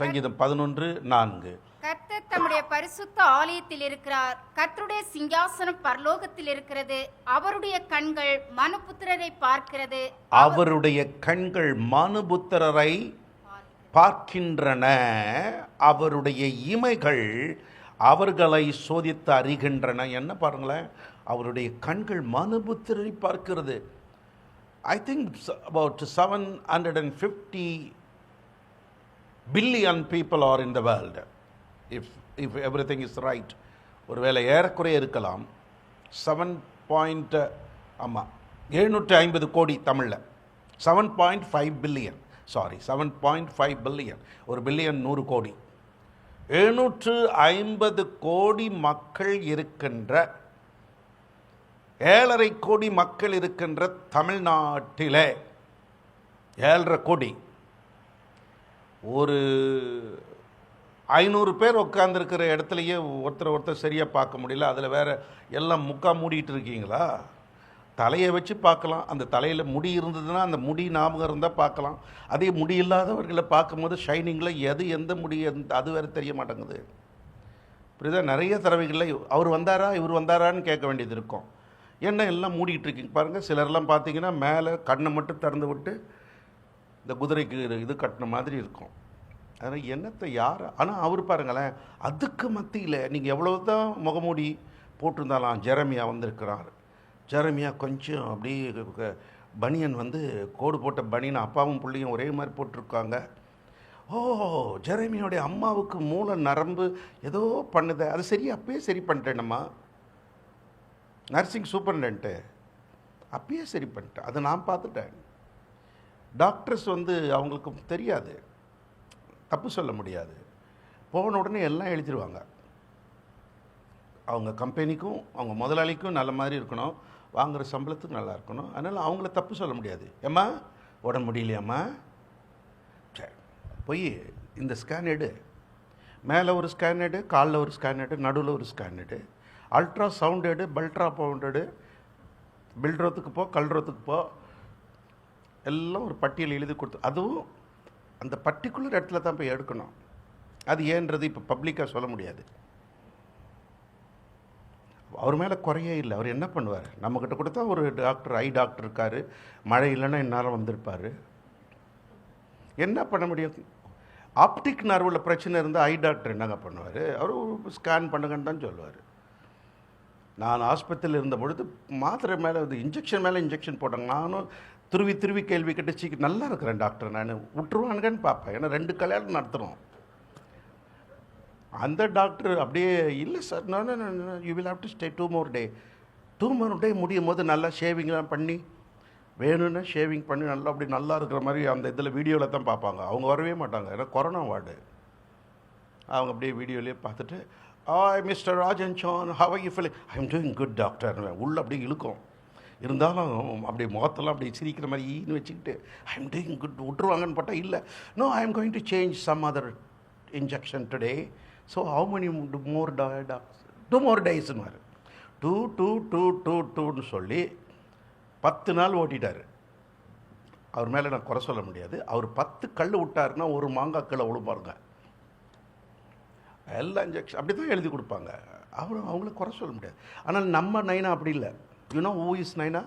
சங்கீதம் 11:4. கர்த்தர் தம்முடைய பரிசுத்த ஆலயத்தில் இருக்கிறார். கர்த்தருடைய சிங்காசனம் பரலோகத்தில் இருக்கிறது. அவருடைய கண்கள் மனுபுத்திரரை பார்க்கிறது. அவருடைய கண்கள் மனுபுத்திரரை பார்க்கின்றன. அவருடைய இமைகள் அவர்களை சோதித்து அறிகின்றன. என்ன பாருங்களேன், அவருடைய கண்கள் மனுபுத்திரரை பார்க்கிறது. I think about 750 billion people are in the world, if everything is right. ஒருவேளை ஏறக்குறைய இருக்கலாம். 750 கோடி தமிழில் 7.5 பில்லியன், சாரி 7.5 பில்லியன். ஒரு பில்லியன் 100 கோடி. 750 கோடி மக்கள் இருக்கின்ற, 7.5 கோடி மக்கள் இருக்கின்ற தமிழ்நாட்டிலே 7.5 கோடி, ஒரு 500 பேர் உட்காந்துருக்கிற இடத்துலையே ஒருத்தர் சரியாக பார்க்க முடியல. அதில் வேறு எல்லாம் மூடிட்டு இருக்கீங்களா? தலையை வச்சு பார்க்கலாம். அந்த தலையில் முடி இருந்ததுன்னா அந்த முடி ஞாபகம் இருந்தால் பார்க்கலாம். அதே முடி இல்லாதவர்களை பார்க்கும்போது ஷைனிங்கில் எந்த முடி அது வேறு தெரிய மாட்டேங்குது. புரியுதா? நிறைய தடவைகளில் அவர் வந்தாரா இவர் வந்தாரான்னு கேட்க வேண்டியது இருக்கும். என்ன எல்லாம் மூடிட்டு இருக்கீங்க பாருங்கள். சிலர்லாம் பார்த்தீங்கன்னா மேலே கண்ணை மட்டும் திறந்து விட்டு இந்த குதிரைக்கு இது கட்டின மாதிரி இருக்கும். அதனால் என்னத்தை யார், ஆனால் அவர் பாருங்களேன், அதுக்கு மத்தியில் நீங்கள் எவ்வளோ தான் முகமூடி போட்டிருந்தாலாம். ஜெரமியா வந்திருக்கிறார். ஜெரமியா கொஞ்சம் அப்படியே பனியன் கோடு போட்ட பனியன் அப்பாவும் பிள்ளையும் ஒரே மாதிரி போட்டிருக்காங்க. ஓ, ஜெரமியோடைய அம்மாவுக்கு மூளை நரம்பு ஏதோ பண்ணுது. அது சரி, அப்பயே சரி பண்ணிட்டேனம்மா. நர்சிங் சூப்பர்டென்ட்டு அப்பயே சரி பண்ணிட்டேன். அதை நான் பார்த்துட்டேன். டாக்டர்ஸ் அவங்களுக்கு தெரியாது, தப்பு சொல்ல முடியாது. போன உடனே எல்லாம் எழுதிடுவாங்க. அவங்க கம்பெனிக்கும் அவங்க முதலாளிக்கும் நல்ல மாதிரி இருக்கணும், வாங்குகிற சம்பளத்துக்கு நல்லா இருக்கணும். அதனால் அவங்கள தப்பு சொல்ல முடியாது. ஏம்மா உடம்பு முடியலையாம்மா, சரி போய் இந்த ஸ்கேன் எடு, மேலே ஒரு ஸ்கேன் எடு, காலில் ஒரு ஸ்கேன் எடு, நடுவில் ஒரு ஸ்கேன் எடு, அல்ட்ரா சவுண்ட் எடு, பல்ட்ரா சவுண்ட் எடு, பில்ட்ரோத்துக்கு போ, கல்றோத்துக்கு போ, எல்லாம் ஒரு பட்டியல் எழுதி கொடுத்து, அதுவும் அந்த பர்டிகுலர் இடத்துல தான் போய் எடுக்கணும். அது ஏன்றது இப்போ பப்ளிக்காக சொல்ல முடியாது. அவர் மேலே குறையே இல்லை. அவர் என்ன பண்ணுவார், நம்மக்கிட்ட கொடுத்தா ஒரு டாக்டர், ஐ டாக்டர் இருக்கார், மழை இல்லைன்னா இந்நேரம் வந்திருப்பார். என்ன பண்ண முடியும்? ஆப்டிக் நர்வில் பிரச்சனை இருந்தால் ஐ டாக்டர் என்னங்க பண்ணுவார்? அவர் ஸ்கேன் பண்ணுங்கன்னு தான் சொல்லுவார். நான் ஆஸ்பத்திரியில் இருந்த பொழுது மாத்திரை மேலே இன்ஜெக்ஷன் மேலே இன்ஜெக்ஷன் போட்டாங்க. நானும் துருவி கேள்வி கேட்டு சீக்கிரம் நல்லா இருக்கிறேன் டாக்டர், நான் விட்டுருவானுங்கன்னு பார்ப்பேன். ஏன்னா 2 கல்யாணம் நடத்துகிறோம். அந்த டாக்டர் அப்படியே இல்லை சார், நான் you will have to stay 2 more day. 2 more day முடியும் போது நல்லா ஷேவிங்லாம் பண்ணி, வேணும்னா ஷேவிங் பண்ணி நல்லா அப்படி நல்லா இருக்கிற மாதிரி அந்த இதில் வீடியோவில் தான் பார்ப்பாங்க. அவங்க வரவே மாட்டாங்க, ஏன்னா கொரோனா வார்டு. அவங்க அப்படியே வீடியோலேயே பார்த்துட்டு, மிஸ்டர் ராஜன் சான், how are you feeling? I am doing good doctor. உள்ள அப்படியே இழுக்கும். இருந்தாலும் அப்படி முகத்தெல்லாம் அப்படி சிரிக்கிற மாதிரி ஈன்னு வச்சுக்கிட்டு ஐ எம் டூயிங் குட் விட்டுருவாங்கன்னு பார்த்தா இல்லை, no I am going to change some other injection today. So how many more 2 more daysன்னு 2 சொல்லி 10 நாள் ஓட்டிட்டார். அவர் மேலே நான் குறை சொல்ல முடியாது. அவர் 10 கல் விட்டாருன்னா ஒரு மாங்காய் கல்லை விழுப்பாருங்க. எல்லா இன்ஜெக்ஷன் அப்படி தான் எழுதி கொடுப்பாங்க. அவங்கள குறை சொல்ல முடியாது. ஆனால் நம்ம நைனா அப்படி இல்லை. யூனோ ஹூ இஸ் நைனா?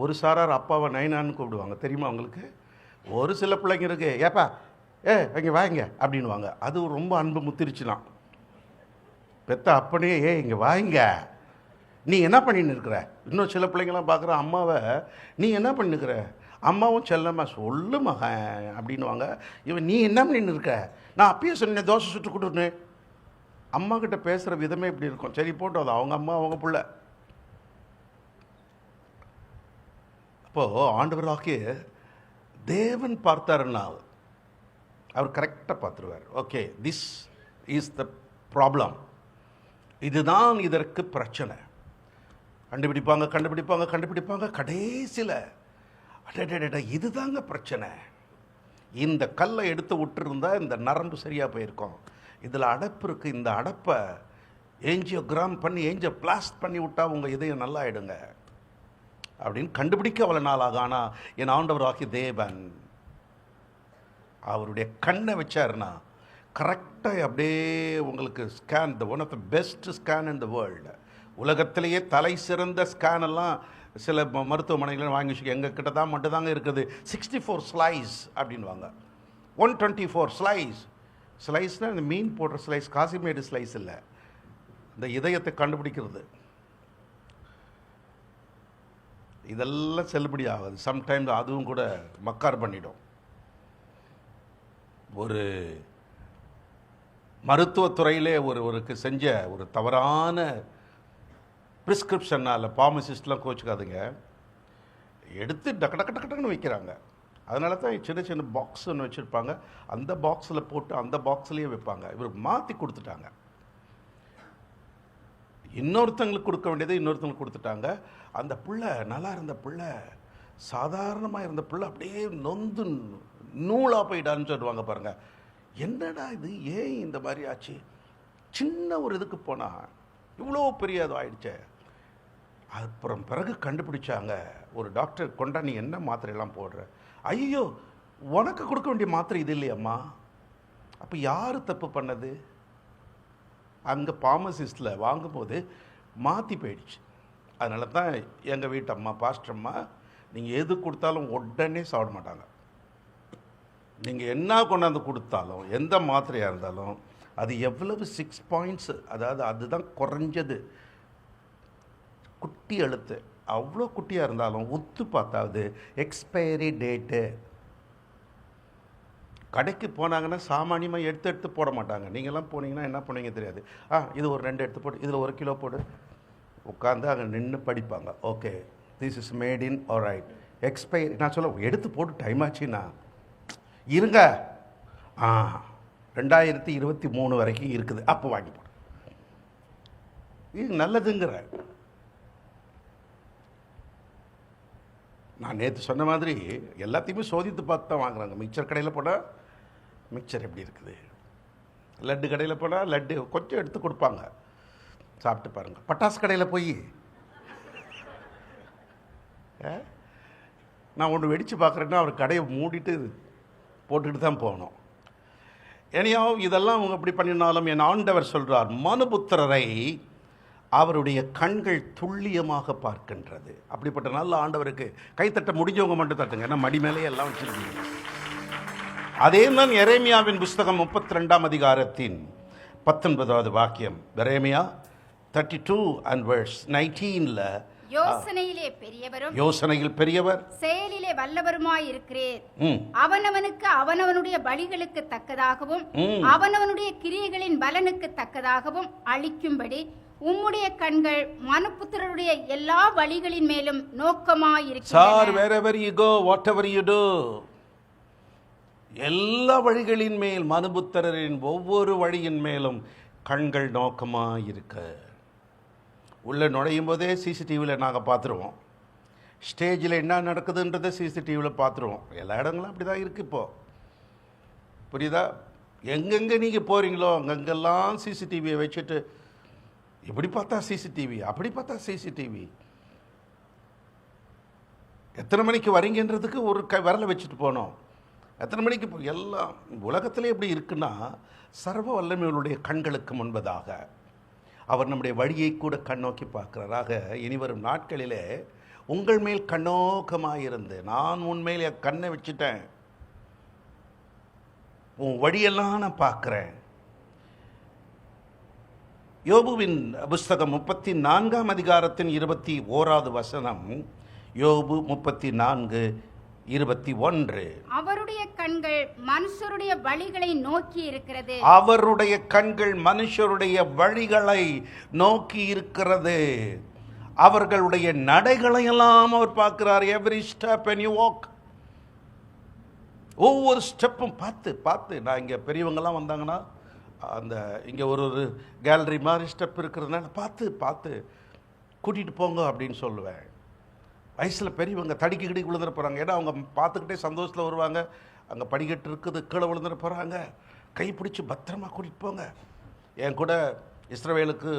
ஒரு சாரார் அப்பாவை நைனான்னு கூப்பிடுவாங்க, தெரியுமா அவங்களுக்கு? ஒரு சில பிள்ளைங்க இருக்கு, ஏப்பா இங்கே வாங்க அப்படின்வாங்க. அது ரொம்ப அன்பு முத்திருச்சுனா. பெத்த அப்பனே இங்கே வாங்க, நீ என்ன பண்ணின்னு இருக்கிற? இன்னும் சில பிள்ளைங்களாம் பார்க்குற அம்மாவை, நீ என்ன பண்ணிருக்கிற? அம்மாவும் செல்லம்மா சொல்லு மகன் அப்படின்வாங்க. இவன் நீ என்ன பண்ணின்னு இருக்க? நான் அப்பயே சொன்னேன் தோசை சுட்டு கொடுன்னு. அம்மா கிட்ட பேசுகிற விதமே இப்படி இருக்கும். சரி போட்டோம், அது அவங்க அம்மா அவங்க பிள்ளை. அப்போது ஆண்டவராகிய தேவன் பார்த்தாருன்னா அவர் கரெக்டாக பார்த்துருவார். Okay, this is the problem, இதுதான் இதற்கு பிரச்சனை. கண்டுபிடிப்பாங்க. கடைசியில் அடடா இதுதாங்க பிரச்சனை, இந்த கல்லை எடுத்து விட்டுருந்தா இந்த நரம்பு சரியாக போயிருக்கும், இதில் அடைப்பு இருக்குது, இந்த அடைப்பை ஏஞ்சியோகிராம் பண்ணி பிளாஸ்ட் பண்ணி விட்டா உங்கள் இதயம் நல்லா ஆயிடுங்க அப்படின்னு கண்டுபிடிக்க அவ்வளோ நாள் ஆகும். ஆனால் என் ஆண்டவராகிய தேவன் அவருடைய கண்ணை வச்சாருன்னா கரெக்டாக அப்படியே உங்களுக்கு scan, one of the best scan in the world. உலகத்திலேயே தலை சிறந்த ஸ்கேன் எல்லாம் சில மருத்துவமனைகள் வாங்கி வச்சுக்க, எங்கள் கிட்ட தான் மட்டும்தாங்க இருக்குது. 64 ஸ்லைஸ் அப்படின்வாங்க, 124 ஸ்லைஸ். ஸ்லைஸ்னால் இந்த மீன் போடுற ஸ்லைஸ், காசிமேடு ஸ்லைஸ் இல்லை, இந்த இதயத்தை கண்டுபிடிக்கிறது. இதெல்லாம் செல்லுபடி ஆகாது. சம்டைம்ஸ் அதுவும் கூட மக்கார் பண்ணிடும். ஒரு மருத்துவத்துறையிலே ஒருக்கு செஞ்ச ஒரு தவறான ப்ரிஸ்கிரிப்ஷனால் ஃபார்மசிஸ்ட்லாம் கோச்சிக்காதுங்க, எடுத்து டக்குன்னு வைக்கிறாங்க. அதனால தான் சின்ன சின்ன பாக்ஸ் ஒன்று வச்சுருப்பாங்க, அந்த பாக்ஸில் போட்டு அந்த பாக்ஸ்லேயே வைப்பாங்க. இவர் மாற்றி கொடுத்துட்டாங்க, இன்னொருத்தங்களுக்கு கொடுக்க வேண்டியதை இன்னொருத்தங்களுக்கு கொடுத்துட்டாங்க. அந்த பிள்ளை நல்லா இருந்த பிள்ளை, சாதாரணமாக இருந்த பிள்ளை அப்படியே நொந்து நூலாக போயிட்டான்னு சொல்லுவாங்க பாருங்கள். என்னடா இது, ஏன் இந்த மாதிரி ஆச்சு? சின்ன ஒரு இதுக்கு போனால் இவ்வளோ பெரிய இது ஆயிடுச்சே. அப்புறம் பிறகு கண்டுபிடிச்சாங்க, ஒரு டாக்டர் கொண்டா நீ என்ன மாத்திரையெல்லாம் போடுற? ஐயோ, உனக்கு கொடுக்க வேண்டிய மாத்திரை இது இல்லையம்மா. அப்போ யார் தப்பு பண்ணது? அங்கே ஃபார்மசிஸ்டில் வாங்கும்போது மாற்றி போயிடுச்சு. அதனால தான் எங்கள் வீட்டு அம்மா, பாஸ்டர் அம்மா, நீங்கள் எது கொடுத்தாலும் உடனே சாப்பிட மாட்டாங்க. நீங்கள் என்ன கொண்டாந்து கொடுத்தாலும், எந்த மாத்திரையாக இருந்தாலும், அது எவ்வளவு 6 பாயிண்ட்ஸு, அதாவது அதுதான் குறைஞ்சது குட்டி எழுத்து, அவ்வளோ குட்டியாக இருந்தாலும் ஒத்து பார்த்தாவது எக்ஸ்பைரி டேட்டு. கடைக்கு போனாங்கன்னா சாமானியமாக எடுத்து போட மாட்டாங்க. நீங்கள்லாம் போனீங்கன்னா என்ன பண்ணுவீங்க தெரியாது. இது ஒரு 2 எடுத்து போடு, இதில் 1 கிலோ போடு, உட்காந்து அங்கே நின்று படிப்பாங்க. Okay, this is made in alright, expiry. நான் சொல்ல எடுத்து போட்டு டைம் ஆச்சுன்னா இருங்க, 2023 வரைக்கும் இருக்குது, அப்போ வாங்கி போடு, இது நல்லதுங்கிற. நான் நேற்று சொன்ன மாதிரி எல்லாத்தையுமே சோதித்து பார்த்து தான் வாங்குறாங்க. மிக்சர் கடையில் போனால் மிக்சர் எப்படி இருக்குது, லட்டு கடையில் போனால் லட்டு கொஞ்சம் எடுத்து கொடுப்பாங்க, சாப்பிட்டு பாருங்கள். பட்டாசு கடையில் போய் நான் ஒன்று வெடித்து பார்க்குறேன்னா அவர் கடையை மூடிட்டு போட்டுக்கிட்டு தான் போகணும். ஏனையோ இதெல்லாம் அவங்க அப்படி பண்ணினாலும் என் ஆண்டவர் சொல்கிறார், மனுபுத்திரரை அவருடைய கண்கள் துல்லியமாக பார்க்கின்றது. அப்படிப்பட்ட நல்ல ஆண்டவருக்கு கைத்தட்ட முடிஞ்சவங்க மட்டும் தட்டுங்க, ஏன்னா மடி மேலே எல்லாம் வச்சிருக்கீங்க. அதே தான் எரேமியாவின் புஸ்தகம் 32ஆம் அதிகாரத்தின் 19வது வாக்கியம். எரேமியா 32 and verse 19ல யோசனையிலே பெரியவரும், யோசனையில் பெரியவர், செயலிலே வல்லவருமாய் இருக்கிறேன். அவனவனுக்கு அவனவனுடைய பலிகளுக்கு தக்கதாகவும் அவனவனுடைய கிரியைகளின் பலனுக்கு தக்கதாகவும் அளிக்கும்படி உம்முடைய கண்கள் மனுபுத்திரருடைய எல்லா வழிகளின் மேலும் நோக்கமாயிருக்கின்றன. Sir, wherever you go, whatever you do, எல்லா வழிகளின் மேல், மனுபுத்திரரின் ஒவ்வொரு வழியின் மேலும் கண்கள் நோக்கமாயிருக்க. உள்ளே நுழையும் போதே சிசிடிவியில் நாங்கள் பார்த்துருவோம், ஸ்டேஜில் என்ன நடக்குதுன்றதை சிசிடிவியில் பார்த்துருவோம். எல்லா இடங்களும் அப்படி தான் இருக்குது இப்போது, புரியுதா? எங்கெங்கே நீங்கள் போகிறீங்களோ அங்கங்கெல்லாம் சிசிடிவியை வச்சுட்டு, இப்படி பார்த்தா சிசிடிவி, அப்படி பார்த்தா சிசிடிவி. எத்தனை மணிக்கு வரீங்கன்றதுக்கு ஒரு விரலை வச்சுட்டு போனோம், எத்தனை மணிக்கு எல்லாம் உலகத்திலே எப்படி இருக்குன்னா, சர்வ வல்லமையுடைய கண்களுக்கு முன்பதாக அவர் நம்முடைய வழியை கூட கண்ணோக்கி பார்க்கிறாராக. இனிவரும் நாட்களிலே உங்கள் மேல் கண்ணோக்கமாயிருந்து, நான் உன்மேல் என் கண்ணை வச்சுட்டேன், உன் வழியெல்லாம் நான் பார்க்குறேன். யோபுவின் புஸ்தகம் 34ஆம் அதிகாரத்தின் 21வது வசனம். யோபு 34:21. அவருடைய கண்கள் மனுஷருடைய வழிகளை நோக்கி இருக்கிறது. அவருடைய கண்கள் மனுஷருடைய வழிகளை நோக்கி இருக்கிறது. அவர்களுடைய நடைகளை எல்லாம் அவர் பார்க்கிறார். Every step when you walk, ஒவ்வொரு ஸ்டெப்பும் பார்த்து பார்த்து. நான் இங்கே பெரியவங்கெல்லாம் வந்தாங்கன்னா அந்த இங்கே ஒரு கேலரி மாதிரி ஸ்டெப் இருக்கிறதுனால பார்த்து பார்த்து கூட்டிகிட்டு போங்க அப்படின்னு சொல்லுவேன். வயசில் பெரியவங்க தடிக்கி கிடி விழுந்துட போகிறாங்க, ஏன்னா அவங்க பார்த்துக்கிட்டே சந்தோஷத்தில் வருவாங்க. அங்கே படிக்கட்டு இருக்குது, கீழே விழுந்துட போகிறாங்க, கை பிடிச்சி பத்திரமா கூட்டிகிட்டு போங்க. என் கூட இஸ்ரவேலுக்கு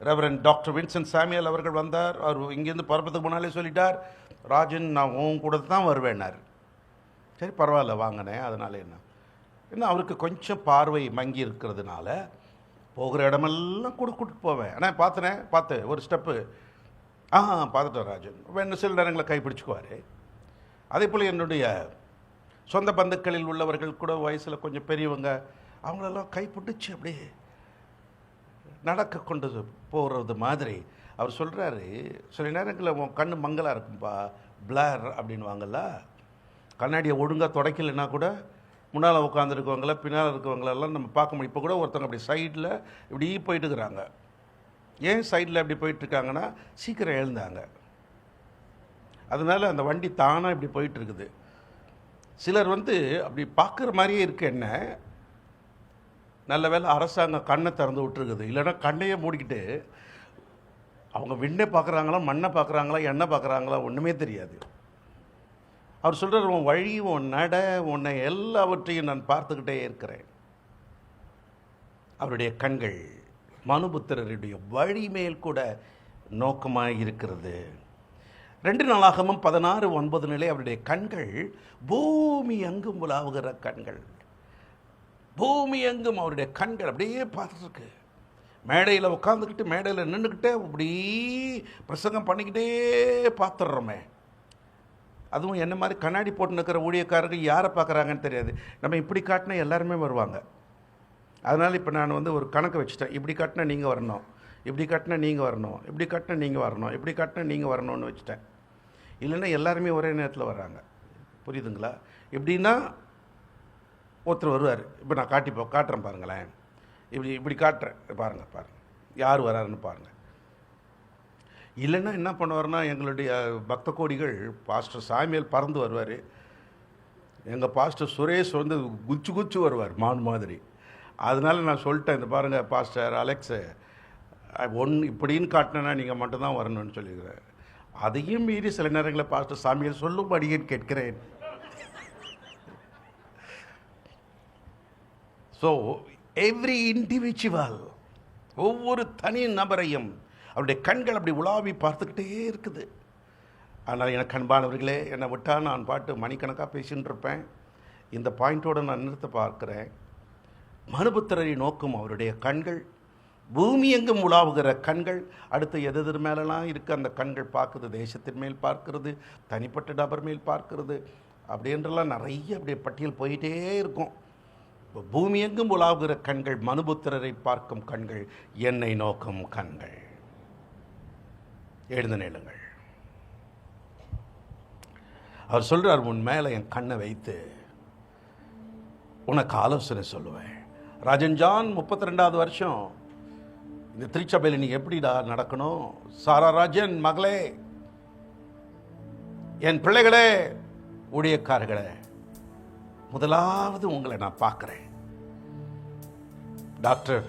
ரெவரண்ட் டாக்டர் வின்சென்ட் சாமியல் அவர்கள் வந்தார். அவர் இங்கேருந்து பரப்பத்துக்கு முன்னாலே சொல்லிட்டார், ராஜன் நான் உன் கூட தான் வருவேன்னார். சரி பரவாயில்ல வாங்கினேன். அதனால என்ன அவருக்கு கொஞ்சம் பார்வை மங்கி இருக்கிறதுனால போகிற இடமெல்லாம் கூட்டிட்டு போவேன். ஆனால் பார்த்தேன் ஒரு ஸ்டெப்பு பார்த்துட்டேன் ராஜன். வேணும் சில நேரங்களை கைப்பிடிச்சுக்குவார். அதே போல் என்னுடைய சொந்த பந்துக்களில் உள்ளவர்கள் கூட வயசில் கொஞ்சம் பெரியவங்க, அவங்களெல்லாம் கைப்பிடிச்சு அப்படியே நடக்க கொண்டு போகிறது மாதிரி. அவர் சொல்கிறாரு, சில நேரங்களில் உன் கண்ணு மங்கலாக இருக்கும்பா, பிளர் அப்படின்வாங்கல்ல. கண்ணாடியை ஒழுங்காக துடைக்கலைன்னா கூட முன்னால் உட்காந்துருக்கவங்கள பின்னால் இருக்கவங்களெல்லாம் நம்ம பார்க்க முடியும். இப்போ கூட ஒருத்தவங்க அப்படி சைடில் இப்படி போயிட்டு இருக்கிறாங்க. ஏன் சைடில் இப்படி போயிட்டுருக்காங்கன்னா சீக்கிரம் எழுந்தாங்க, அதனால் அந்த வண்டி தானாக இப்படி போயிட்டுருக்குது. சிலர் அப்படி பார்க்குற மாதிரியே இருக்கு. என்ன நல்ல வேளை அரசாங்கம் கண்ணை திறந்து விட்டுருக்குது, இல்லைன்னா கண்ணையே மூடிக்கிட்டு அவங்க விண்ணை பார்க்குறாங்களா, மண்ணை பார்க்குறாங்களா, எண்ணெய் பார்க்குறாங்களா, ஒன்றுமே தெரியாது. அவர் சொல்கிறார், உன் வழி, உன் நட, உன்னை எல்லாவற்றையும் நான் பார்த்துக்கிட்டே இருக்கிறேன். அவருடைய கண்கள் மனுபுத்திரருடைய வழி மேல் கூட நோக்கமாக இருக்கிறது. 2 நாளாகமும் 16:9 அவருடைய கண்கள் பூமி எங்கும் உலாவுகிற கண்கள். பூமி எங்கும் அவருடைய கண்கள் அப்படியே பார்த்துருக்கு. மேடையில் உட்காந்துக்கிட்டு மேடையில் நின்றுக்கிட்டே அப்படி பிரசங்கம் பண்ணிக்கிட்டே பார்த்துடுறோமே. அதுவும் என்ன மாதிரி கண்ணாடி போட்டு நிற்கிற ஊழியக்காரர்கள் யாரை பார்க்குறாங்கன்னு தெரியாது. நம்ம இப்படி காட்டினா எல்லாருமே வருவாங்க. அதனால் இப்போ நான் ஒரு கணக்கு வச்சுட்டேன். இப்படி காட்டினா நீங்கள் வரணும், இப்படி காட்டினா நீங்கள் வரணும், இப்படி காட்டினா நீங்கள் வரணும், இப்படி காட்டினா நீங்கள் வரணும்னு வச்சுட்டேன். இல்லைன்னா எல்லாருமே ஒரே நேரத்தில் வர்றாங்க. புரியுதுங்களா? எப்படின்னா ஒருத்தர் வருவார். இப்போ நான் காட்டுறேன் பாருங்களேன். இப்படி காட்டுறேன் பாருங்கள் யார் வராருன்னு பாருங்கள். இல்லைன்னா என்ன பண்ணுவார்னா, எங்களுடைய பக்த கோடிகள் பாஸ்டர் சாமியல் பறந்து வருவார். எங்கள் பாஸ்டர் சுரேஷ் குச்சு வருவார் மான் மாதிரி. அதனால நான் சொல்லிட்டேன், இந்த பாருங்கள் பாஸ்டர் அலெக்ஸு இப்படின்னு காட்டினா நீங்கள் மட்டும்தான் வரணும்னு சொல்லியிருக்கிறேன். அதையும் மீறி சில நேரங்களில் பாஸ்டர் சாமியல் சொல்லும்படியே கேட்கிறேன். ஸோ எவ்ரி இண்டிவிஜுவல், ஒவ்வொரு தனி நபரையும் அவருடைய கண்கள் அப்படி உலாவி பார்த்துக்கிட்டே இருக்குது. ஆனால் எனக்கு அன்பானவர்களே, என்னை விட்டால் நான் பாட்டு மணிக்கணக்காக பேசின்னு இருப்பேன். இந்த பாயிண்டோடு நான் நிறுத்த பார்க்குறேன். மனுபுத்திரரை நோக்கும் அவருடைய கண்கள், பூமி எங்கும் உலாவுகிற கண்கள். அடுத்து எது மேலெல்லாம் இருக்குது அந்த கண்கள் பார்க்குது. தேசத்தின் மேல் பார்க்கிறது, தனிப்பட்ட நபர் மேல் பார்க்கிறது, அப்படின்றலாம் நிறைய அப்படியே பட்டியல் போயிட்டே இருக்கும். பூமி எங்கும் உலாவுகிற கண்கள், மனுபுத்திரரை பார்க்கும் கண்கள், என்னை நோக்கும் கண்கள். எழுந்து நில்லுங்கள். அவர் சொல்றார், உன் மேலே என் கண்ணை வைத்து உனக்கு ஆலோசனை சொல்லுவேன். ராஜன் ஜான் 32வது வருஷம் இந்த திருச்சபையில் நீ எப்படிடா நடக்கணும்? சாரா ராஜன் மகளே, என் பிள்ளைகளே, ஊழியக்காரர்களே, முதலாவது உங்களை நான் பார்க்கிறேன். டாக்டர்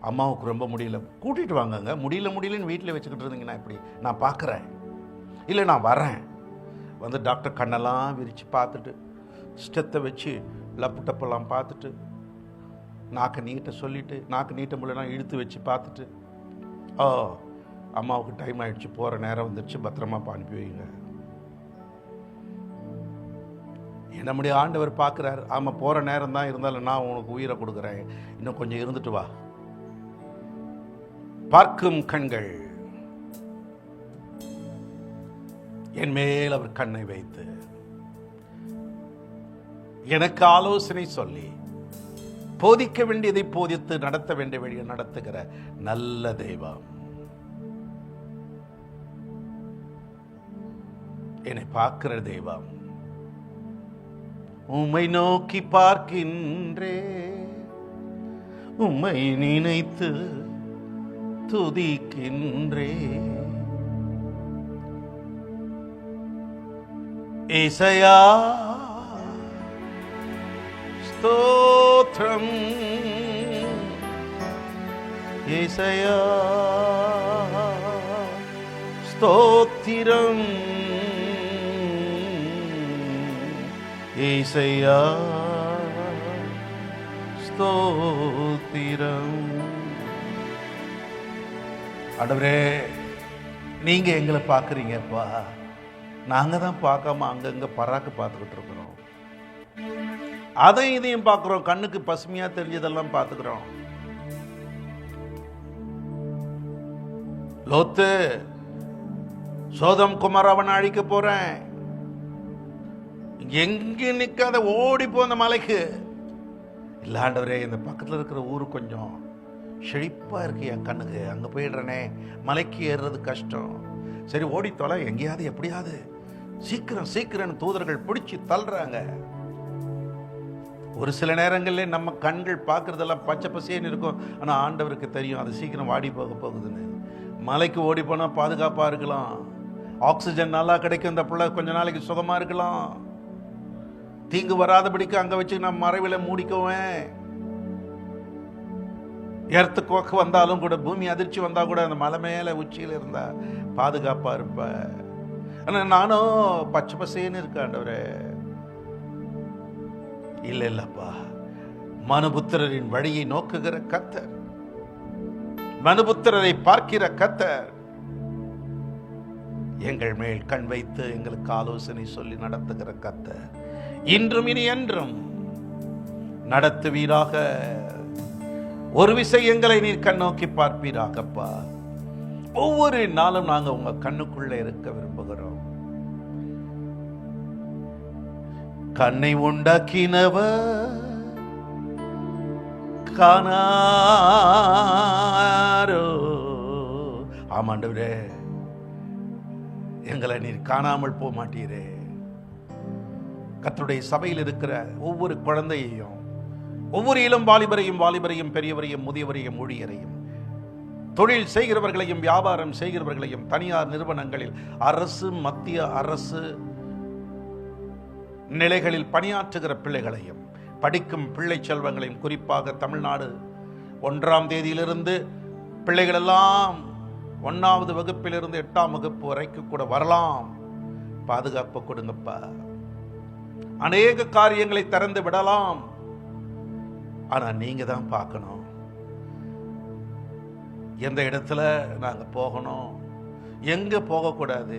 அம்மாவுக்கு ரொம்ப முடியல, கூட்டிகிட்டு வாங்கங்க. முடியலன்னு வீட்டில் வச்சுக்கிட்டு இருந்தீங்கன்னா இப்படி நான் பார்க்குறேன். இல்லை நான் வரேன். டாக்டர் கண்ணெல்லாம் விரித்து பார்த்துட்டு, ஸ்டெத்தை வச்சு லப்பு டப்பெல்லாம் பார்த்துட்டு, நாக்கை நீட்ட சொல்லிவிட்டு, நாக்கு நீட்ட முடியலாம் இழுத்து வச்சு பார்த்துட்டு, அம்மாவுக்கு டைம் ஆகிடுச்சு, போகிற நேரம் வந்துடுச்சு, பத்திரமா அனுப்பி வைங்க. நம்முடைய ஆண்டவர் பார்க்குறாரு. ஆமாம், போகிற நேரம் தான், இருந்தாலும் நான் உனக்கு உயிரை கொடுக்குறேன், இன்னும் கொஞ்சம் இருந்துட்டு வா. பார்க்கும் கண்கள், என் மேல் அவர் கண்ணை வைத்து எனக்கு ஆலோசனை சொல்லி, போதிக்க வேண்டியதை போதித்து, நடத்த வேண்டிய வழியை நடத்துகிற நல்ல தெய்வம். என்னை பார்க்கிற தெய்வம். உம்மை நோக்கி பார்க்கின்றே, உம்மை நினைத்து துதிக்கின்றே. ஏசையா ஸ்தோத்திரம், ஏசையா ஸ்தோத்திரம், ஏசையா ஸ்தோத்திரம். ஆண்டவரே, நீங்க எங்களை பார்க்குறீங்கப்பா, நாங்க தான் பார்க்காம அங்கங்க பராக்கு பார்த்துக்கிட்டு இருக்கிறோம். அதையும் இதையும் பார்க்குறோம், கண்ணுக்கு பசுமையா தெரிஞ்சதெல்லாம் பார்த்துக்கிறோம். லோத்து, சோதம் குமாரவனை அழிக்க போறேன், எங்க நிக்காத ஓடி போ அந்த மலைக்கு. இல்ல ஆண்டவரே, இந்த பக்கத்துல இருக்கிற ஊரு கொஞ்சம் செழிப்பா இருக்கு என் கண்ணுக்கு, அங்க போயிடுறேனே, மலைக்கு ஏறுறது கஷ்டம். சரி ஓடி தொலை, எங்கேயாவது எப்படியாவது சீக்கிரம் சீக்கிரம் தூதர்கள் பிடிச்சி தள்ளுறாங்க. ஒரு சில நேரங்களில் நம்ம கண்கள் பார்க்கறதெல்லாம் பச்சை பசேன்னு இருக்கும், ஆனால் ஆண்டவருக்கு தெரியும் அது சீக்கிரம் வாடி போக போகுதுன்னு. மலைக்கு ஓடி போனால் பாதுகாப்பாக இருக்கலாம், ஆக்சிஜன் நல்லா கிடைக்கும், இந்த பிள்ளை கொஞ்ச நாளைக்கு சுகமாக இருக்கலாம், தீங்கு வராதபடிக்கு அங்கே வச்சு நான் மறைவில் மூடிக்குவேன். எர்த்துக்கு வந்தாலும் கூட, பூமி அதிர்ச்சி வந்தால் கூட அந்த மலை மேலே உச்சியில் இருந்தா பாதுகாப்பாக இருப்பேன். ஆனால் நானும் பச்சை பசேன்னு இருக்கேன் ஆண்டவரே. இல்லை இல்லப்பா, மனுபுத்திரரின் வழியை நோக்குகிற கர்த்தர், மனுபுத்திரரை பார்க்கிற கர்த்தர் எங்கள் மேல் கண் வைத்து எங்களுக்கு ஆலோசனை சொல்லி நடத்துகிற கர்த்தர் இன்றும் இனி என்றும் நடத்துவீராக. ஒரு விசை எங்களை நீர் கண் நோக்கி பார்ப்பீராகப்பா. ஒவ்வொரு நாளும் நாங்க உங்க கண்ணுக்குள்ள இருக்க விரும்புகிறோம். கண்ணை உண்டாக்கினவர் காணாரோ. ஆமாண்டவரே, எங்களை நீர் காணாமல் போக மாட்டீரே. கர்த்தருடைய சபையில் இருக்கிற ஒவ்வொரு குழந்தையையும், ஒவ்வொரு இளம் வாலிபரையும் பெரியவரையும் முதியவரையும் ஊழியரையும், தொழில் செய்கிறவர்களையும் வியாபாரம் செய்கிறவர்களையும், தனியார் நிறுவனங்களில் அரசு மத்திய அரசு நிலைகளில் பணியாற்றுகிற பிள்ளைகளையும், படிக்கும் பிள்ளை செல்வங்களையும், குறிப்பாக தமிழ்நாடு 1ஆம் தேதியிலிருந்து பிள்ளைகள் எல்லாம் 1வது வகுப்பிலிருந்து 8ஆம் வகுப்பு வரைக்கும் கூட வரலாம். பாதுகாப்பு கொடுங்கப்பா. அநேக காரியங்களை திறந்து விடலாம், ஆனா நீங்க தான் பார்க்கணும். எந்த இடத்துல நாங்க போகணும், எங்க போகக்கூடாது,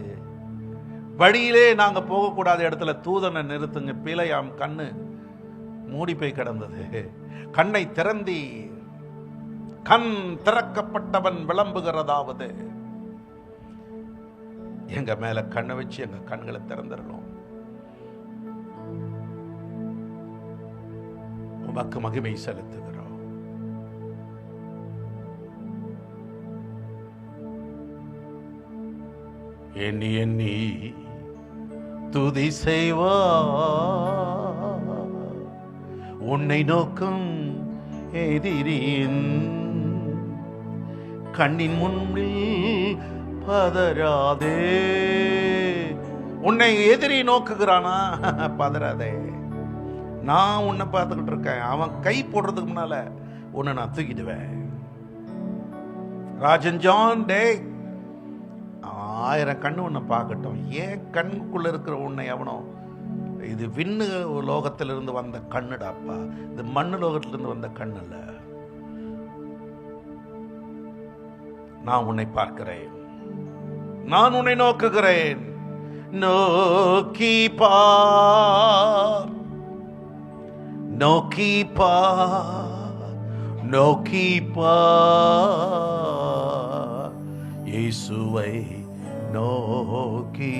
வழியிலே நாங்க போகக்கூடாத இடத்துல தூதனை நிறுத்துங்க. பிழையாம் கண்ணு மூடி போய் கிடந்தது, கண்ணை திறந்தி. கண் திறக்கப்பட்டவன் விளம்புகிறதாவது. எங்க மேல கண்ணை வச்சு எங்க கண்களை திறந்துடணும். உமக்கு மகிமை செலுத்துகிறோம். எண்ணி எண்ணி துதி செய்வா உன்னை நோக்கும் எதிரின் கண்ணின் முன்னில் பதறாதே. உன்னை எதிரி நோக்குகிறானா, பதறாதே. நான் உன்னை பார்த்துக்கிட்டு இருக்கேன். அவன் கை போடுறதுக்கு முன்னால உன்னை நான் தூக்கிடுவேன். ராஜன் ஜான், டே 1000 கண்ணு உன்னை பார்க்கட்டும், ஏன் கண்ணுக்குள்ள இருக்கிற உன்னை எவனோ, இது விண்ணு லோகத்திலிருந்து வந்த கண்ணுடாப்பா, இது மண்ணு லோகத்திலிருந்து வந்த கண்ணு அல்ல. நான் உன்னை பார்க்கிறேன், நான் உன்னை நோக்குகிறேன். நோக்கி பார், நோக்கி பார், நோக்கி பார், இயேசுவை நோக்கி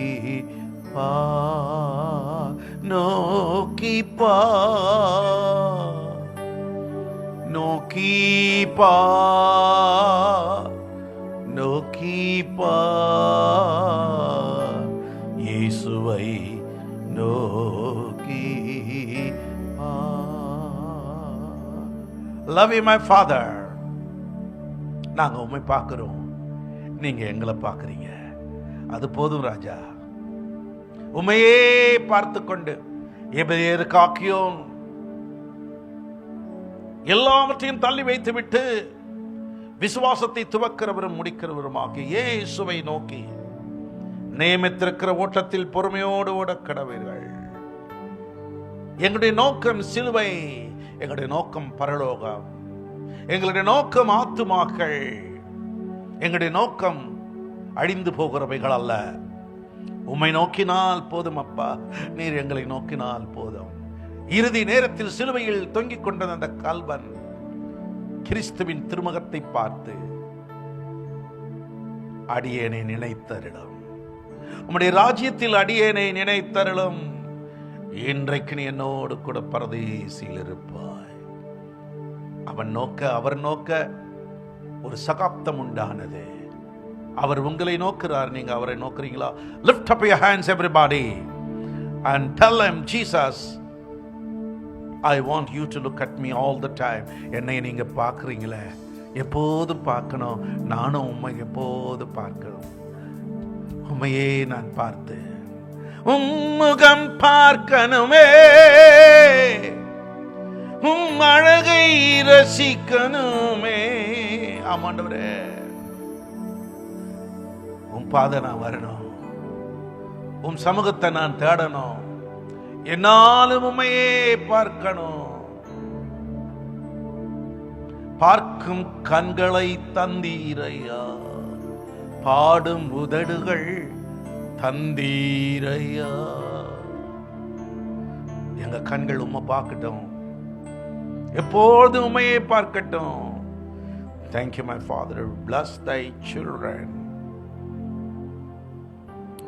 பார், நோக்கி பார், நோக்கி பார், நோக்கி பார், இயேசுவை நோக்கி பார். Love you my father. நாங்க உம்மை பார்க்கிறோம், நீங்க எங்களை பார்க்கிறீங்க, அது போதும் ராஜா. உம்மையே பார்த்து கொண்டு எபிரேயர் காக்கியோன் எல்லாவற்றையும் தள்ளி வைத்து விட்டு விசுவாசத்தை துவக்கிறவரும் முடிக்கிறவருமாகிய இயேசுவை நோக்கி நியமித்திருக்கிற ஓட்டத்தில் பொறுமையோடு ஓட கடவீர்கள். எங்களுடைய நோக்கம் சிலுவை, எங்களுடைய நோக்கம் பரலோகம், எங்களுடைய நோக்கம் ஆத்துமாக்கள், எங்களுடைய நோக்கம் அழிந்து போகிறவைகள் அல்ல. உம்மை நோக்கினால் போதும் அப்பா, நீர் எங்களை நோக்கினால் போதும். இறுதி நேரத்தில் சிலுவையில் தொங்கிக் கொண்ட அந்த கல்வன் கிறிஸ்துவின் திருமுகத்தை பார்த்து, அடியேனை நினைத்தருளும், உம்முடைய ராஜ்யத்தில் அடியேனை நினைத்தருளும், இன்றைக்கு நீ என்னோடு கூட பரதேசில் இருப்பாய். அவர் நோக்க ஒரு சகாப்தம் உண்டானது. அவர் உங்களை நோக்கிறார், நீங்க அவரை நோக்குறீங்களா? Lift up your hands everybody and tell him, Jesus, I want you to look at me all the time. என்னை நீங்க பார்க்குறீங்களே, எப்போதும் பார்க்கணும். நானும் உம்மை எப்போது பார்க்கணும். உம்மையே நான் பார்த்து உம்முகம் பார்க்கணுமே, உம் அழகை ரசிக்கணுமே. ஆமாண்டவரே, உம் பாத நான் வரணும், உம் சமூகத்தை நான் தேடணும், என்னாலும் உம்மையே பார்க்கணும். பார்க்கும் கண்களை தந்தீரையா, பாடும் உதடுகள் தந்தீரையா. எங்க கண்கள் உம்மை பார்க்கட்டும், எப்போதும் உம்மையே பார்க்கட்டும். Thank you my Father, bless thy children.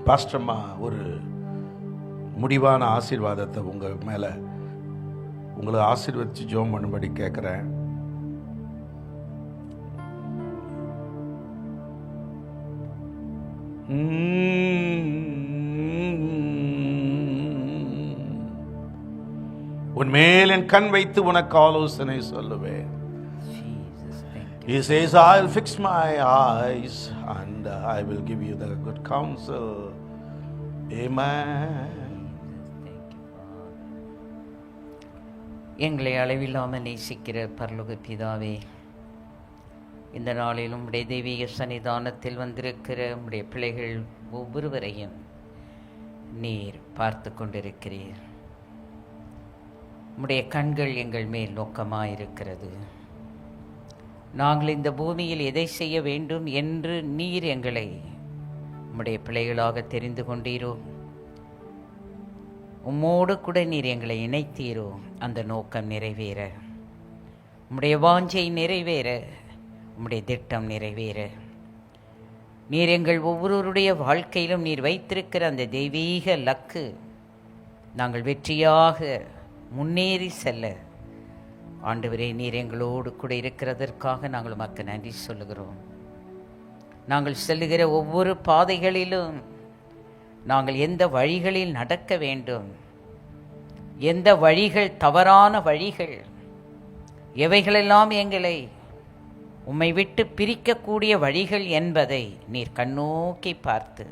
பாஸ்டர்மா ஒரு முடிவான ஆசீர்வாதத்தை உங்க மேல உங்களை ஆசீர்வதிச்சு ஜெபம் பண்ணும்படி கேட்கிறேன். உன்மேல் என் கண் வைத்து உனக்கு ஆலோசனை சொல்லுவேன். He says, I'll fix my eyes and I will give you the good counsel. Amen. எங்களை அளவில்லாமல் நேசிக்கிற பரலோக பிதாவே, இந்த நாளிலும் உடைய தெய்வீக சன்னிதானத்தில் வந்திருக்கிற உடைய பிள்ளைகள் ஒவ்வொருவரையும் நீர் பார்த்து கொண்டிருக்கிறீர். உடைய கண்கள் எங்கள் மேல் நோக்கமாயிருக்கிறது. நாங்கள் இந்த பூமியில் எதை செய்ய வேண்டும் என்று நீர் எங்களை உம்முடைய பிள்ளைகளாக தெரிந்து கொண்டீரோ, உம்மோடு கூட நீர் எங்களை இணைத்தீரோ, அந்த நோக்கம் நிறைவேற, உம்முடைய வாஞ்சை நிறைவேற, உம்முடைய திட்டம் நிறைவேற, நீர் எங்கள் ஒவ்வொருவருடைய வாழ்க்கையிலும் நீர் வைத்திருக்கிற அந்த தெய்வீக லக்கு நாங்கள் வெற்றியாக முன்னேறி செல்ல, ஆண்டவரே நீர் எங்களோடு கூட இருக்கிறதற்காக நாங்கள் உமக்கு நன்றி சொல்லுகிறோம். நாங்கள் செல்லுகிற ஒவ்வொரு பாதைகளிலும் நாங்கள் எந்த வழிகளில் நடக்க வேண்டும், எந்த வழிகள் தவறான வழிகள், எவைகளெல்லாம் எங்களை உம்மை விட்டு பிரிக்கக்கூடிய வழிகள் என்பதை நீர் கண்ணோக்கி பார்த்து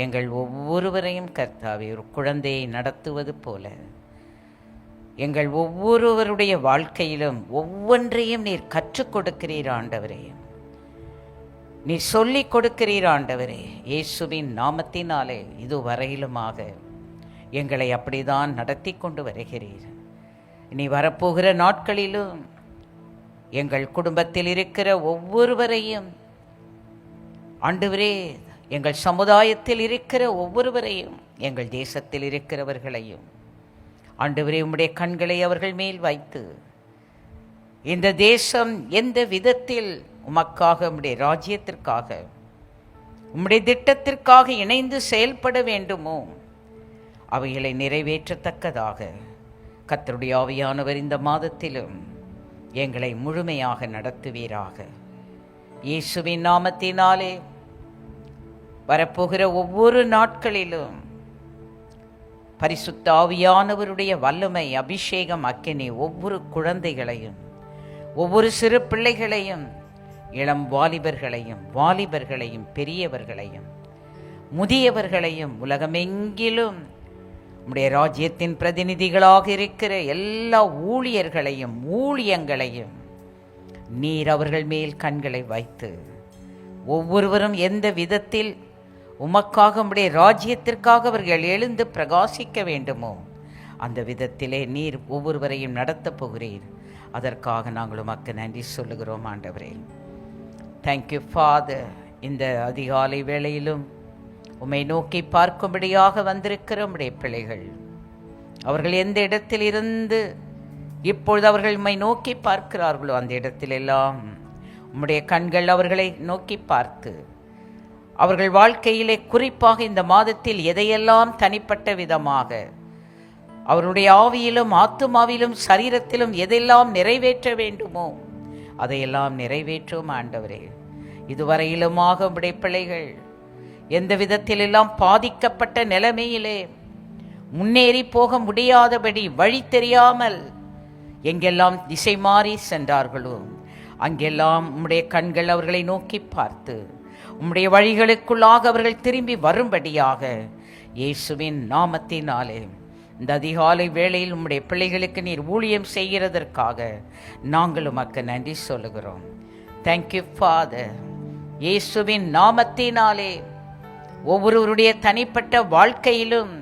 எங்கள் ஒவ்வொருவரையும் கர்த்தாவே ஒரு குழந்தையை நடத்துவது போல எங்கள் ஒவ்வொருவருடைய வாழ்க்கையிலும் ஒவ்வொன்றையும் நீர் கற்றுக் கொடுக்கிறீர் ஆண்டவரே, நீர் சொல்லிக் கொடுக்கிறீர் ஆண்டவரே. இயேசுவின் நாமத்தினாலே இதுவரையிலுமாக எங்களை அப்படிதான் நடத்தி கொண்டு வருகிறீர். இனி வரப்போகிற நாட்களிலும் எங்கள் குடும்பத்தில் இருக்கிற ஒவ்வொருவரையும் ஆண்டவரே, எங்கள் சமுதாயத்தில் இருக்கிற ஒவ்வொருவரையும், எங்கள் தேசத்தில் இருக்கிறவர்களையும் ஆண்டவரே உம்முடைய கண்களை அவர்கள் மேல் வைத்து இந்த தேசம் எந்த விதத்தில் உமக்காக, உம்முடைய ராஜ்யத்திற்காக, உம்முடைய திட்டத்திற்காக இணைந்து செயல்பட வேண்டுமோ அவைகளை நிறைவேற்றத்தக்கதாக கர்த்தருடைய ஆவியானவர் இந்த மாதத்திலும் எங்களை முழுமையாக நடத்துவீராக. இயேசுவின் நாமத்தினாலே வரப்போகிற ஒவ்வொரு நாட்களிலும் பரிசுத்த ஆவியானவருடைய வல்லமை, அபிஷேகம், அக்கினி ஒவ்வொரு குழந்தைகளையும், ஒவ்வொரு சிறு பிள்ளைகளையும், இளம் வாலிபர்களையும், பெரியவர்களையும், முதியவர்களையும், உலகமெங்கிலும் உம்முடைய ராஜ்யத்தின் பிரதிநிதிகளாக இருக்கிற எல்லா ஊழியர்களையும், ஊழியங்களையும் நீர் அவர்கள் மேல் கண்களை வைத்து ஒவ்வொருவரும் எந்த விதத்தில் உமக்காக, உம்முடைய ராஜ்யத்திற்காக அவர்கள் எழுந்து பிரகாசிக்க வேண்டுமோ அந்த விதத்திலே நீர் ஒவ்வொருவரையும் நடத்தப் போகிறீர். அதற்காக நாங்கள் உமக்கு நன்றி சொல்லுகிறோம் ஆண்டவரே. Thank you father. இந்த அதிகாலை வேளையிலும் உம்மை நோக்கி பார்க்கும்படியாக வந்திருக்கிற உம்முடைய பிள்ளைகள், அவர்கள் எந்த இடத்தில் இருந்து இப்பொழுது அவர்கள் உம்மை நோக்கி பார்க்கிறார்களோ அந்த இடத்திலெல்லாம் உம்முடைய கண்கள் அவர்களை நோக்கி பார்த்து, அவர்கள் வாழ்க்கையிலே குறிப்பாக இந்த மாதத்தில் எதையெல்லாம் தனிப்பட்ட விதமாக அவருடைய ஆவியிலும் ஆத்துமாவிலும் சரீரத்திலும் எதெல்லாம் நிறைவேற்ற வேண்டுமோ அதையெல்லாம் நிறைவேற்றும் ஆண்டவரே. இதுவரையிலுமாக உம்முடைய பிள்ளைகள் எந்த விதத்திலெல்லாம் பாதிக்கப்பட்ட நிலைமையிலே முன்னேறி போக முடியாதபடி வழி தெரியாமல் எங்கெல்லாம் திசை மாறி சென்றார்களோ அங்கெல்லாம் உம்முடைய கண்கள் அவர்களை நோக்கி பார்த்து உம்முடைய வழிகளுக்குள்ளாக அவர்கள் திரும்பி வரும்படியாக இயேசுவின் நாமத்தினாலே இந்த அதிகாலை வேளையில் உம்முடைய பிள்ளைகளுக்கு நீர் ஊழியம் செய்கிறதற்காக நாங்கள் உமக்கு நன்றி சொல்லுகிறோம். Thank you father. இயேசுவின் நாமத்தினாலே ஒவ்வொருவருடைய தனிப்பட்ட வாழ்க்கையிலும்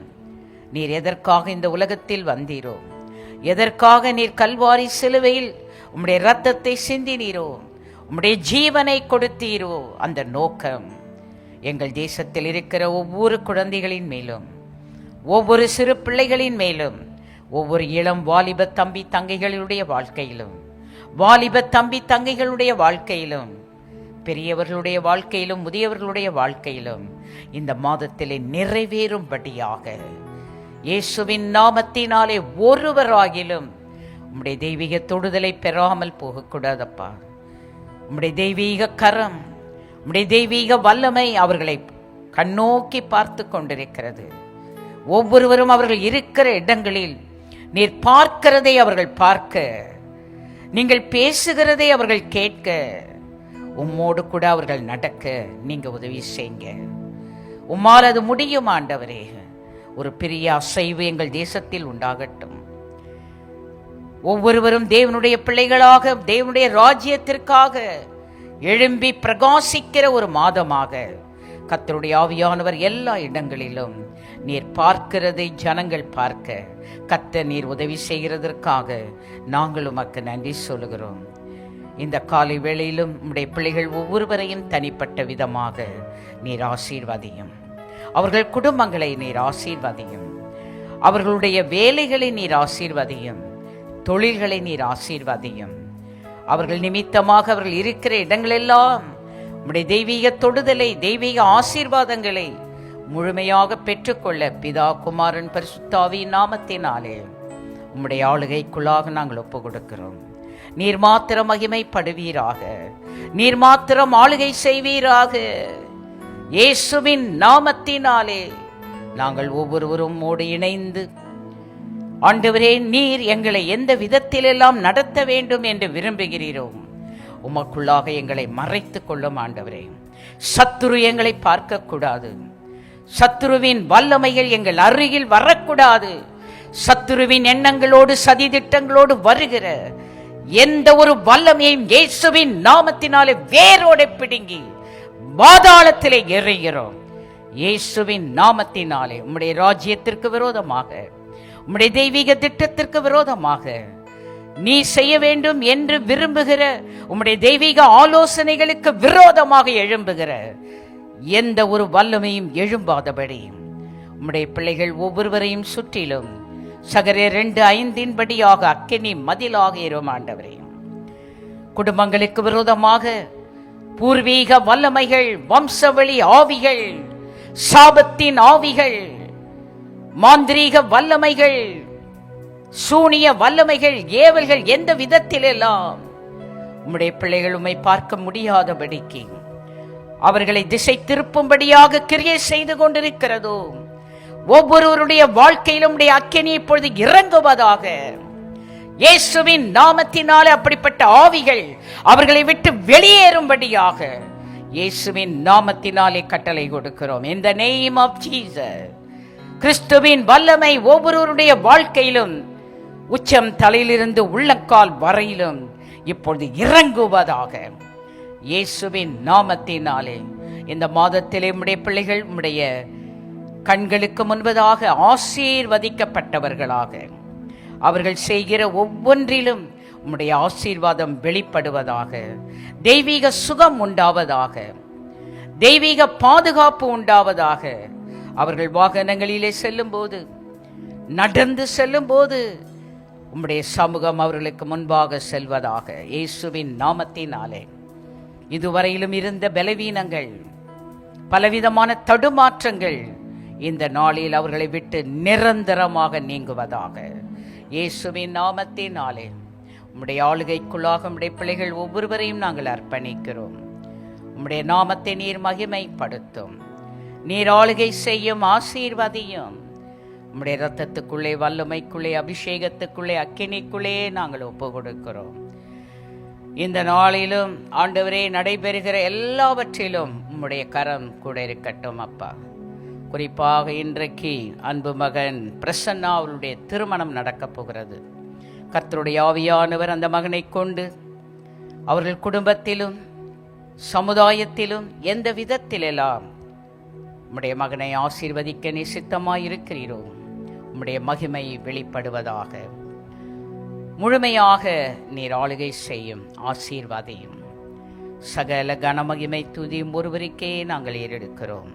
நீர் எதற்காக இந்த உலகத்தில் வந்தீரோ, எதற்காக நீர் கல்வாரி சிலுவையில் உம்முடைய இரத்தத்தை சிந்தினீரோ, உம்முடைய ஜீவனை கொடுத்தீரோ, அந்த நோக்கம் எங்கள் தேசத்தில் இருக்கிற ஒவ்வொரு குழந்தைகளின் மேலும், ஒவ்வொரு சிறு பிள்ளைகளின் மேலும், ஒவ்வொரு இளம் வாலிப தம்பி தங்கைகளுடைய வாழ்க்கையிலும், வாலிப தம்பி தங்கைகளுடைய வாழ்க்கையிலும், பெரியவர்களுடைய வாழ்க்கையிலும், முதியவர்களுடைய வாழ்க்கையிலும் இந்த மாதத்திலே நிறைவேறும்படியாக இயேசுவின் நாமத்தினாலே ஒருவராகிலும் உம்முடைய தெய்வீக தொடுதலை பெறாமல் போகக்கூடாதப்பா. உம்முடைய தெய்வீக கரம், உம்முடைய தெய்வீக வல்லமை அவர்களை கண்ணோக்கி பார்த்து கொண்டிருக்கிறது. ஒவ்வொருவரும் அவர்கள் இருக்கிற இடங்களில் நீர் பார்க்கிறதை அவர்கள் பார்க்க, நீங்கள் பேசுகிறதை அவர்கள் கேட்க, உம்மோடு கூட அவர்கள் நடக்க நீங்க உதவி செய்யுங்க. உம்மால் அது முடியும் ஆண்டவரே. ஒரு பெரிய அசைவு எங்கள் தேசத்தில் உண்டாகட்டும். ஒவ்வொருவரும் தேவனுடைய பிள்ளைகளாக தேவனுடைய ராஜ்யத்திற்காக எழும்பி பிரகாசிக்கிற ஒரு மாதமாக கர்த்தருடைய ஆவியானவர் எல்லா இடங்களிலும் நீர் பார்க்கிறதை ஜனங்கள் பார்க்க கர்த்தர் நீர் உதவி செய்கிறதற்காக நாங்கள் உமக்கு நன்றி சொல்லுகிறோம். இந்த காலை வேளையிலும் உம்முடைய பிள்ளைகள் ஒவ்வொருவரையும் தனிப்பட்ட விதமாக நீர் ஆசீர்வதியும். அவர்கள் குடும்பங்களை நீர் ஆசீர்வதியும். அவர்களுடைய வேலைகளை நீர் ஆசீர்வதியும். தொழில்களை நீர் ஆசீர்வதியும். அவர்கள் நிமித்தமாக அவர்கள் இருக்கிற இடங்களெல்லாம் உம்முடைய தெய்வீக தொடுதலை, தெய்வீக ஆசீர்வாதங்களை முழுமையாக பெற்றுக்கொள்ள பிதா குமாரன் பரிசுத்தாவியின் நாமத்தினாலே உம்முடைய ஆளுகைக்குள்ளாக நாங்கள் ஒப்பு கொடுக்கிறோம். நீர் மாத்திரம் மகிமைப்படுவீராக, நீர் மாத்திரம் ஆளுகை செய்வீராக. இயேசுவின் நாமத்தினாலே நாங்கள் ஒவ்வொருவரும் மோடு இணைந்து, ஆண்டவரே, நீர் எங்களை எந்த விதத்திலெல்லாம் நடத்த வேண்டும் என்று விரும்புகிறீரோ உமக்குள்ளாக எங்களை மறைத்துக் கொள்ளும் ஆண்டவரே. சத்துரு எங்களை பார்க்கக்கூடாது. சத்துருவின் வல்லமைகள் எங்கள் அருகில் வரக்கூடாது. சத்துருவின் எண்ணங்களோடு சதி திட்டங்களோடு வருகிற எந்த ஒரு வல்லமையையும் இயேசுவின் நாமத்தினாலே வேரோடு பிடுங்கி பாதாளத்திலே எறிகிறோம். இயேசுவின் நாமத்தினாலே உம்முடைய ராஜ்யத்திற்கு விரோதமாக, உம்முடைய தெய்வீக திட்டத்திற்கு விரோதமாக, நீ செய்ய வேண்டும் என்று விரும்புகிற உம்முடைய தெய்வீக ஆலோசனைகளுக்கு விரோதமாக எழும்புகிற எந்த ஒரு வல்லமையும் எழும்பாதபடி உம்முடைய பிள்ளைகள் ஒவ்வொருவரையும் சுற்றிலும் சகரேயர் 2:5 அக்கினி மதிலாக இரும் ஆண்டவரே. குடும்பங்களுக்கு விரோதமாக பூர்வீக வல்லமைகள், வம்சவழி ஆவிகள், சாபத்தின் ஆவிகள், மாந்திரீக வல்லமைகள், சூனிய வல்லமைகள், ஏவல்கள் எந்த விதத்திலெல்லாம் உம்முடைய பிள்ளைகள் உம்மை பார்க்க முடியாதபடிக்கு அவர்களை திசை திருப்பும்படியாக கிரியை செய்து கொண்டிருக்கிறதோ ஒவ்வொருவருடைய வாழ்க்கையிலும் உடைய அக்கினி இப்பொழுது இறங்குவதாக. இயேசுவின் நாமத்தினாலே அப்படிப்பட்ட ஆவிகள் அவர்களை விட்டு வெளியேறும்படியாக இயேசுவின் நாமத்தினாலே கட்டளை கொடுக்கிறோம். In the name of Jesus. கிறிஸ்துவின் வல்லமை ஒவ்வொருவருடைய வாழ்க்கையிலும் உச்சம் தலையிலிருந்து உள்ளங்கால் வரையிலும் இப்பொழுது இறங்குவதாக. இயேசுவின் நாமத்தினாலே இந்த மாதத்திலே உம்முடைய பிள்ளைகள் உம்முடைய கண்களுக்கு முன்பதாக ஆசீர்வதிக்கப்பட்டவர்களாக அவர்கள் செய்கிற ஒவ்வொன்றிலும் உம்முடைய ஆசீர்வாதம் வெளிப்படுவதாக, தெய்வீக சுகம் உண்டாவதாக, தெய்வீக பாதுகாப்பு உண்டாவதாக. அவர்கள் வாகனங்களிலே செல்லும்போது, நடந்து செல்லும்போது உம்முடைய சமூகம் அவர்களுக்கு முன்பாக செல்வதாக, இயேசுவின் நாமத்தினாலே. இதுவரையிலும் இருந்த பலவீனங்கள், பலவிதமான தடுமாற்றங்கள் இந்த நாளில் அவர்களை விட்டு நிரந்தரமாக நீங்குவதாக, இயேசுவின் நாமத்தினாலே. உம்முடைய ஆளுகைக்குள்ளாக உம்முடைய பிள்ளைகள் ஒவ்வொருவரையும் நாங்கள் அர்ப்பணிக்கிறோம். உம்முடைய நாமத்தை நீர் மகிமைப்படுத்தும், நீர் ஆளுகை செய்யும், ஆசீர்வதியும். உம்முடைய இரத்தத்துக்குள்ளே, வல்லமைக்குள்ளே, அபிஷேகத்துக்குள்ளே, அக்கினிக்குள்ளே நாங்கள் ஒப்பு கொடுக்கிறோம். இந்த நாளிலும் ஆண்டவரே நடைபெறுகிற எல்லாவற்றிலும் உம்முடைய கரம் கூட இருக்கட்டும் அப்பா. குறிப்பாக இன்றைக்கு அன்பு மகன் பிரசன்னா அவருடைய திருமணம் நடக்கப் போகிறது. கர்த்தருடைய ஆவியானவர் அந்த மகனை கொண்டு அவர்கள் குடும்பத்திலும் சமுதாயத்திலும் எந்த விதத்திலெல்லாம் உம்முடைய மகனை ஆசீர்வதிக்க நீ சித்தமாயிருக்கிறீரோ உம்முடைய மகிமை வெளிப்படுவதாக. முழுமையாக நீர் ஆளுகை செய்யும், ஆசீர்வாதையும். சகல கனமகிமை துதியும் ஒருவருக்கே நாங்கள் ஏறெடுக்கிறோம்.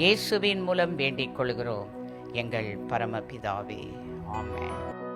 இயேசுவின் மூலம் வேண்டிக் கொள்கிறோம் எங்கள் பரமபிதாவே. ஆமென்.